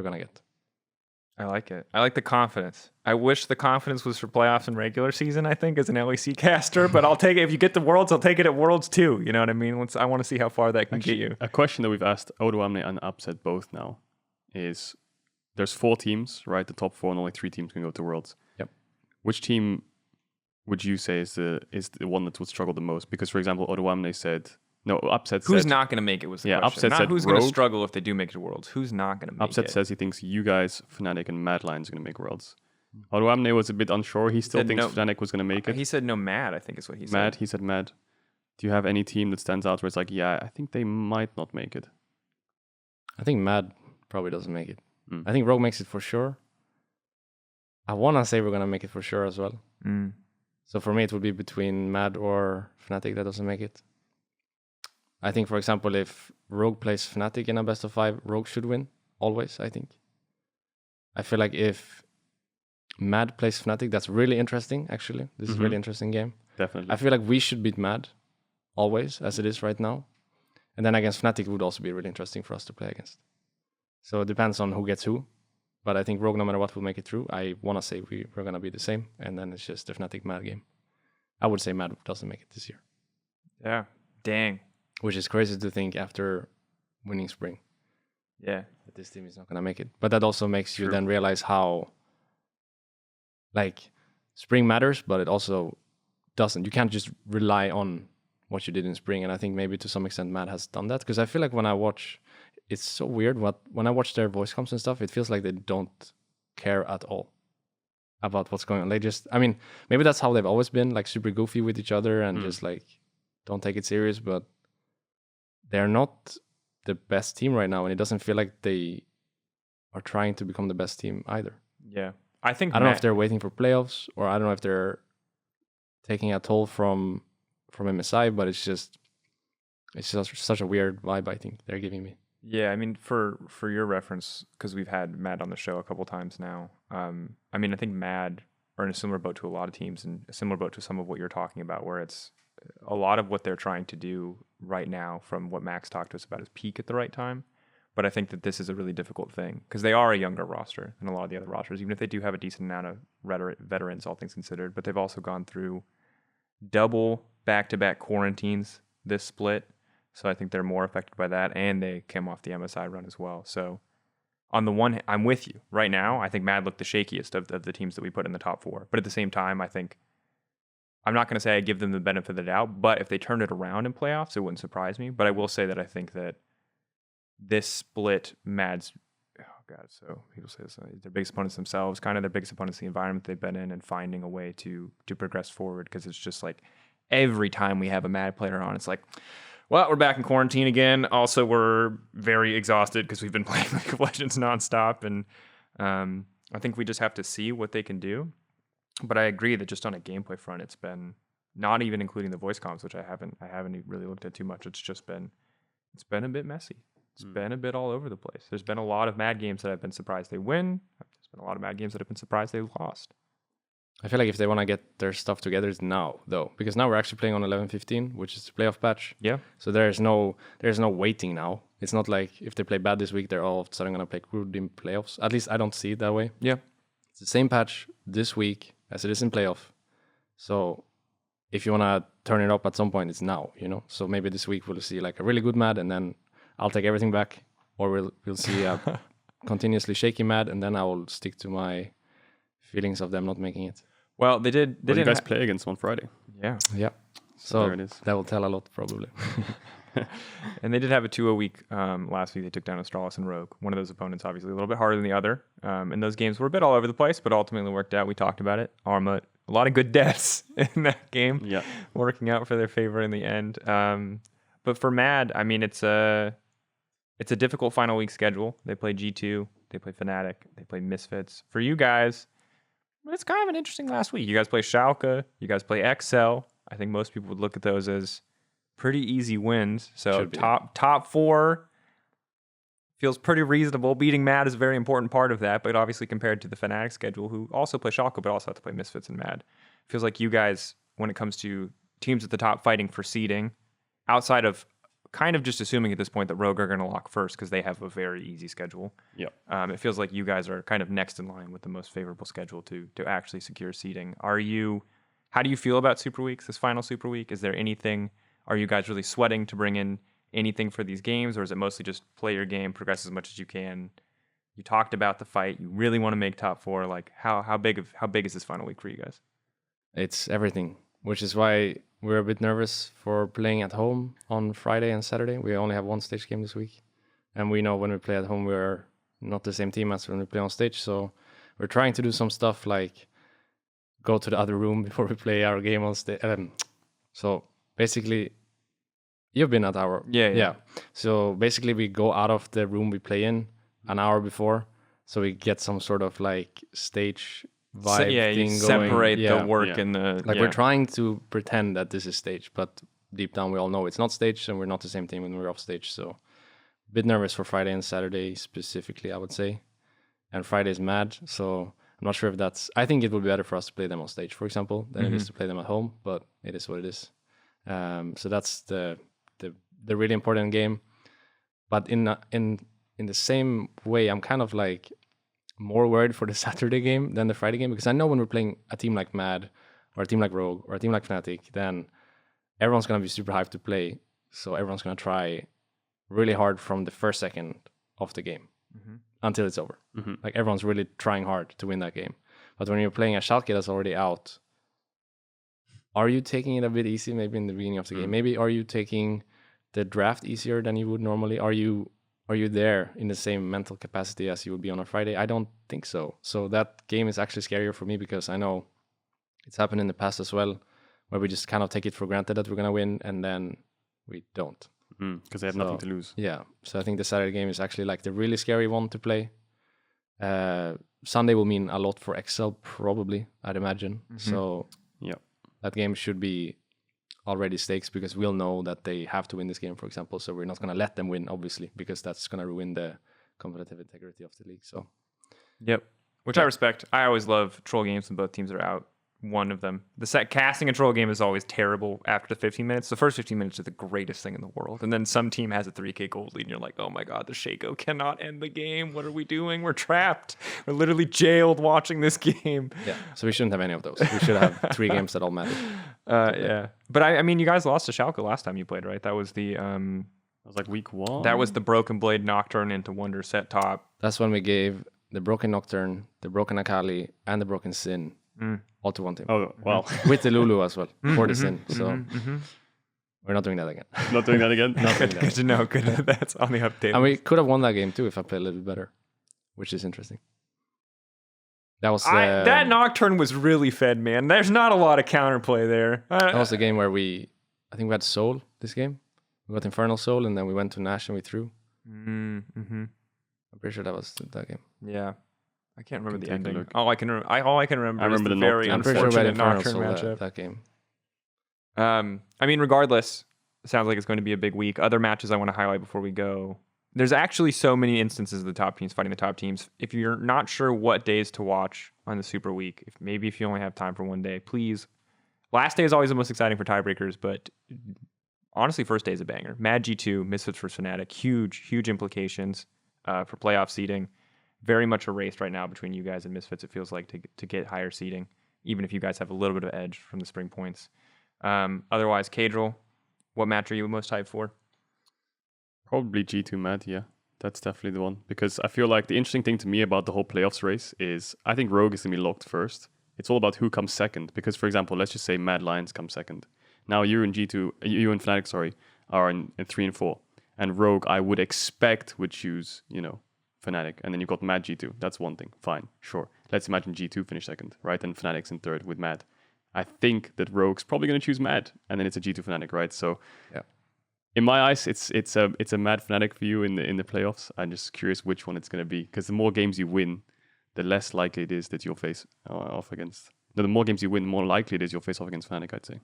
gonna get. I like it. I like the confidence. I wish the confidence was for playoffs and regular season, I think, as an LEC caster, but I'll take it. If you get the Worlds, I'll take it at Worlds too. You know what I mean? I want to see how far that can get you. A question that we've asked Odoamne and Upset both now is there's 4 teams, right? The top 4 and only 3 teams can go to Worlds. Yep. Which team would you say is the one that would struggle the most? Because, for example, Odoamne said... No, Upset said... Who's not going to make it was the question. Upset not said who's Rogue. going to struggle if they do make it to Worlds. Who's not going to make it? Upset says he thinks you guys, Fnatic, and Madline is going to make Worlds. Odoamne was a bit unsure. He still thinks Fnatic was going to make it. He said no Mad, I think is what he said. Mad, he said Mad. Do you have any team that stands out where it's like, yeah, I think they might not make it? I think Mad probably doesn't make it. I think Rogue makes it for sure. I want to say we're going to make it for sure as well. So for me, it would be between Mad or Fnatic that doesn't make it. I think, for example, if Rogue plays Fnatic in a best of 5, Rogue should win, always, I think. I feel like if Mad plays Fnatic, that's really interesting, actually. This is a really interesting game. Definitely. I feel like we should beat Mad, always, as it is right now. And then against Fnatic would also be really interesting for us to play against. So it depends on who gets who. But I think Rogue, no matter what, will make it through. I want to say we're going to be the same. And then it's just the Fnatic Mad game. I would say Mad doesn't make it this year. Yeah. Dang. Which is crazy to think after winning Spring. Yeah. That this team is not going to make it. But that also makes you then realize how, like, Spring matters, but it also doesn't. You can't just rely on what you did in Spring. And I think maybe to some extent Mad has done that. Because I feel like when I watch, it's so weird. When I watch their voice comms and stuff, it feels like they don't care at all about what's going on. They just, I mean, maybe that's how they've always been, like super goofy with each other and just like don't take it serious. But they're not the best team right now, and it doesn't feel like they are trying to become the best team either. Yeah. I don't know if they're waiting for playoffs, or I don't know if they're taking a toll from MSI, but it's just such a weird vibe I think they're giving me. Yeah, I mean, for your reference, because we've had Mad on the show a couple times now. I mean, I think Mad are in a similar boat to a lot of teams, and a similar boat to some of what you're talking about, where it's a lot of what they're trying to do right now, from what Max talked to us about, is peak at the right time. But I think that this is a really difficult thing because they are a younger roster than a lot of the other rosters, even if they do have a decent amount of veterans, all things considered. But they've also gone through double back-to-back quarantines this split. So I think they're more affected by that, and they came off the MSI run as well. So on the one hand, I'm with you. Right now, I think Mad looked the shakiest of the teams that we put in the top 4. But at the same time, I think I'm not going to say I give them the benefit of the doubt, but if they turned it around in playoffs, it wouldn't surprise me. But I will say that I think that this split, Mad's, oh God, so people say this, their biggest opponents themselves, kind of their biggest opponents, the environment they've been in, and finding a way to progress forward. Because it's just like every time we have a Mad player on, it's like, well, we're back in quarantine again. Also, we're very exhausted because we've been playing League of Legends nonstop. And I think we just have to see what they can do. But I agree that just on a gameplay front, it's been, not even including the voice comms, which I haven't really looked at too much. It's been a bit messy. It's been a bit all over the place. There's been a lot of Mad games that I've been surprised they win. There's been a lot of Mad games that I've been surprised they lost. I feel like if they want to get their stuff together, it's now, though. Because now we're actually playing on 11:15, which is the playoff patch. Yeah. So there's no waiting now. It's not like if they play bad this week, they're all of a sudden going to play good in playoffs. At least I don't see it that way. Yeah. It's the same patch this week as it is in playoff. So if you want to turn it up at some point, it's now, So maybe this week we'll see like a really good Mad, and then I'll take everything back. Or we'll see a continuously shaky Mad, and then I will stick to my feelings of them not making it. Well, they did. You guys play against on Friday. Yeah. Yeah. So there it is. That will tell a lot, probably. And they did have a 2-0 week last week. They took down Astralis and Rogue. One of those opponents, obviously, a little bit harder than the other. And those games were a bit all over the place, but ultimately worked out. We talked about it. Arma, a lot of good deaths in that game. Yeah. Working out for their favor in the end. But for Mad, I mean, it's a difficult final week schedule. They play G2, they play Fnatic, they play Misfits. For you guys, it's kind of an interesting last week. You guys play Schalke, you guys play XL. I think most people would look at those as pretty easy wins. So top 4 feels pretty reasonable. Beating Mad is a very important part of that, but obviously compared to the Fnatic schedule, who also play Schalke, but also have to play Misfits and Mad, feels like you guys, when it comes to teams at the top fighting for seeding, outside of kind of just assuming at this point that Rogue are going to lock first because they have a very easy schedule. Yep. It feels like you guys are kind of next in line with the most favorable schedule to actually secure seeding. How do you feel about Super Weeks, this final Super Week? Is there anything, are you guys really sweating to bring in anything for these games, or is it mostly just play your game, progress as much as you can? You talked about the fight. You really want to make top 4. Like how big is this final week for you guys? It's everything, which is why we're a bit nervous for playing at home on Friday and Saturday. We only have one stage game this week. And we know when we play at home, we're not the same team as when we play on stage. So we're trying to do some stuff like go to the other room before we play our game on stage. So basically, you've been at our... Yeah. So basically, we go out of the room we play in an hour before. So we get some sort of like stage vibe thing you going. separate the work and the... We're trying to pretend that this is stage, but deep down we all know it's not stage, and we're not the same team when we're off stage. So a bit nervous for Friday and Saturday specifically, I would say. And Friday's Mad, so I'm not sure if that's... I think it would be better for us to play them on stage, for example, than it is to play them at home, but it is what it is. So that's the really important game. But in the same way, I'm kind of like more worried for the Saturday game than the Friday game, because I know when we're playing a team like Mad or a team like Rogue or a team like Fnatic, then everyone's going to be super hyped to play. So everyone's going to try really hard from the first second of the game until it's over. Like everyone's really trying hard to win that game. But when you're playing a Schalke that's already out, are you taking it a bit easy maybe in the beginning of the game? Maybe are you taking the draft easier than you would normally? Are you there in the same mental capacity as you would be on a Friday? I don't think so. So that game is actually scarier for me, because I know it's happened in the past as well, where we just kind of take it for granted that we're going to win, and then we don't. Because they have nothing to lose. Yeah. So I think the Saturday game is actually like the really scary one to play. Sunday will mean a lot for XL, probably, I'd imagine. So that game should be already stakes, because we'll know that they have to win this game, for example. So we're not going to let them win, obviously, because that's going to ruin the competitive integrity of the league. So, which I respect. I always love troll games when both teams are out. One of them, casting a troll game is always terrible after the 15 minutes. The first 15 minutes are the greatest thing in the world. And then some team has a 3K gold lead, and you're like, oh my God, the Shaco cannot end the game. What are we doing? We're trapped. We're literally jailed watching this game. Yeah. So we shouldn't have any of those. We should have 3 games that all matter. But I mean, you guys lost to Schalke last time you played, right? That was the was like week 1. That was the Broken Blade Nocturne into Wonder set top. That's when we gave the Broken Nocturne, the Broken Akali, and the Broken Sin all to one team. Oh, wow. With the Lulu as well for the Sin. So we're not doing that again. Not doing that again? Not doing Good that. to know. Good. That's on the update. And we could have won that game too if I played a little bit better, which is interesting. That was that Nocturne was really fed, man. There's not a lot of counterplay there. That was the game where I think we had Soul this game. We got Infernal Soul, and then we went to Nash and we threw. I'm pretty sure that was that game. Yeah. I can't remember the take a ending. look. All I can remember I is remember the the very Nocturne. I'm pretty sure we had unfortunate Infernal Nocturne Soul matchup. that game. I mean, regardless, it sounds like it's going to be a big week. Other matches I want to highlight before we go. There's actually so many instances of the top teams fighting the top teams. If you're not sure what days to watch on the Super Week, if you only have time for one day, please. Last day is always the most exciting for tiebreakers, but honestly, first day is a banger. Mad G2, Misfits vs Fnatic, huge implications for playoff seeding. Very much a race right now between you guys and Misfits, it feels like, to get higher seeding, even if you guys have a little bit of edge from the spring points. Otherwise, Caedrel, what match are you most hyped for? Probably G2 Mad, yeah. That's definitely the one. Because I feel like the interesting thing to me about the whole playoffs race is I think Rogue is going to be locked first. It's all about who comes second. Because, for example, let's just say Mad Lions come second. Now you and Fnatic, are in 3 and 4. And Rogue, I would expect, would choose, Fnatic. And then you've got Mad G2. That's one thing. Fine, sure. Let's imagine G2 finish second, right? And Fnatic's in third with Mad. I think that Rogue's probably going to choose Mad. And then it's a G2 Fnatic, right? So... yeah. In my eyes, it's a Mad Fnatic for you in the playoffs. I'm just curious which one it's going to be, because the more games you win, the less likely it is that you'll face off against. No, the more games you win, the more likely it is you'll face off against Fnatic, I'd say.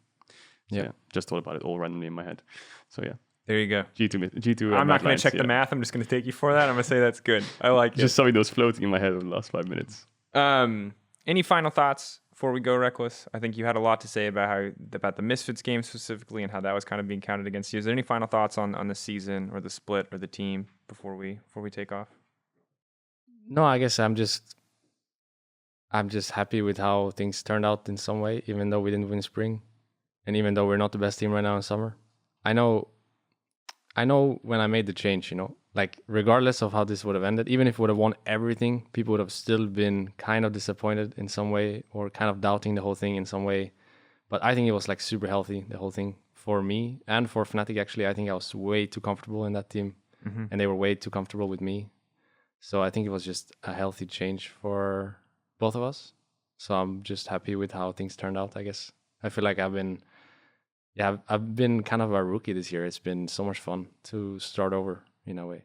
So, Yeah. Just thought about it all randomly in my head. So yeah, There you go. G2. I'm not going to check the math. I'm just going to take you for that. I'm going to say that's good. I like it. Just something that was floating in my head over the last 5 minutes. Any final thoughts before we go, Rekkles? I think you had a lot to say about the Misfits game specifically and how that was kind of being counted against you. Is there any final thoughts on the season or the split or the team before we take off? No, I guess I'm just happy with how things turned out in some way, even though we didn't win spring, and even though we're not the best team right now in summer. I know when I made the change, like regardless of how this would have ended, even if we would have won everything, people would have still been kind of disappointed in some way or kind of doubting the whole thing in some way. But I think it was like super healthy, the whole thing, for me and for Fnatic. Actually, I think I was way too comfortable in that team, and they were way too comfortable with me. So I think it was just a healthy change for both of us. So I'm just happy with how things turned out, I guess. I feel like I've been kind of a rookie this year. It's been so much fun to start over in a way.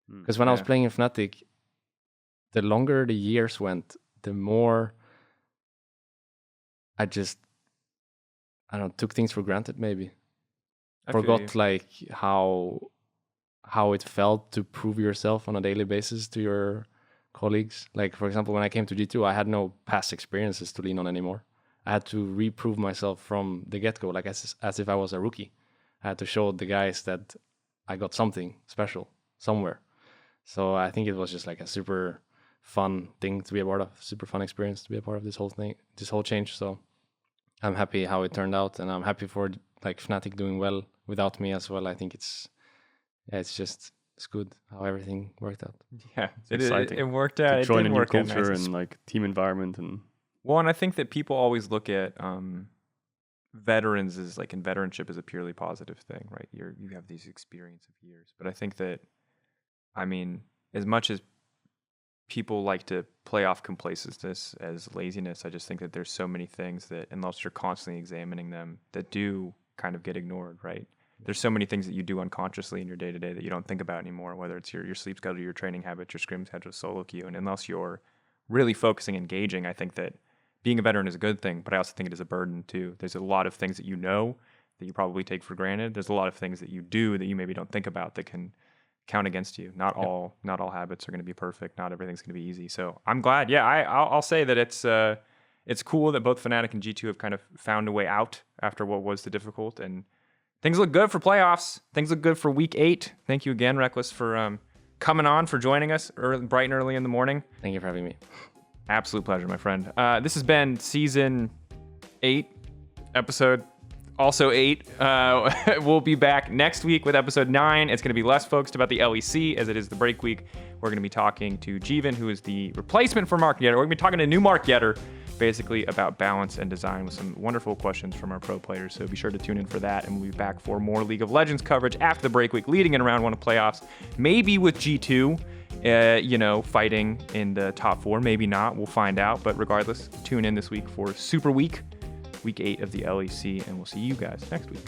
Because when I was playing in Fnatic, the longer the years went, the more I took things for granted maybe. Forgot like how it felt to prove yourself on a daily basis to your colleagues. Like, for example, when I came to G2, I had no past experiences to lean on anymore. I had to reprove myself from the get-go, like as if I was a rookie. I had to show the guys that I got something special somewhere. So I think it was just like a super fun thing to be a part of, super fun experience to be a part of this whole thing, this whole change. So I'm happy how it turned out, and I'm happy for like Fnatic doing well without me as well. I think it's good how everything worked out. Yeah, exciting. It worked out. To join it a did new work out culture nice. and like team environment and... Well, and I think that people always look at veterans as like, and veteranship is a purely positive thing, right? You have these experience of years. But I think that, I mean, as much as people like to play off complacency as laziness, I just think that there's so many things that, unless you're constantly examining them, that do kind of get ignored, right? There's so many things that you do unconsciously in your day-to-day that you don't think about anymore, whether it's your sleep schedule, your training habits, your scrim schedule, solo queue. And unless you're really focusing, engaging, I think that being a veteran is a good thing, but I also think it is a burden too. There's a lot of things that that you probably take for granted. There's a lot of things that you do that you maybe don't think about that can count against you. Not all habits are going to be perfect. Not everything's going to be easy. So I'm glad. Yeah, I'll say that it's cool that both Fnatic and G2 have kind of found a way out after what was the difficult, and things look good for playoffs. Things look good for week 8. Thank you again, Rekkles, for coming on, for joining us bright and early in the morning. Thank you for having me. Absolute pleasure, my friend. This has been season 8, episode Also 8. We'll be back next week with episode 9. It's going to be less focused about the LEC as it is the break week. We're going to be talking to Jeevan, who is the replacement for Mark Yetter. We're going to be talking to new Mark Yetter, basically about balance and design with some wonderful questions from our pro players. So be sure to tune in for that. And we'll be back for more League of Legends coverage after the break week, leading in round 1 of playoffs. Maybe with G2, fighting in the top 4. Maybe not. We'll find out. But regardless, tune in this week for Superweek, week 8 of the LEC. And we'll see you guys next week.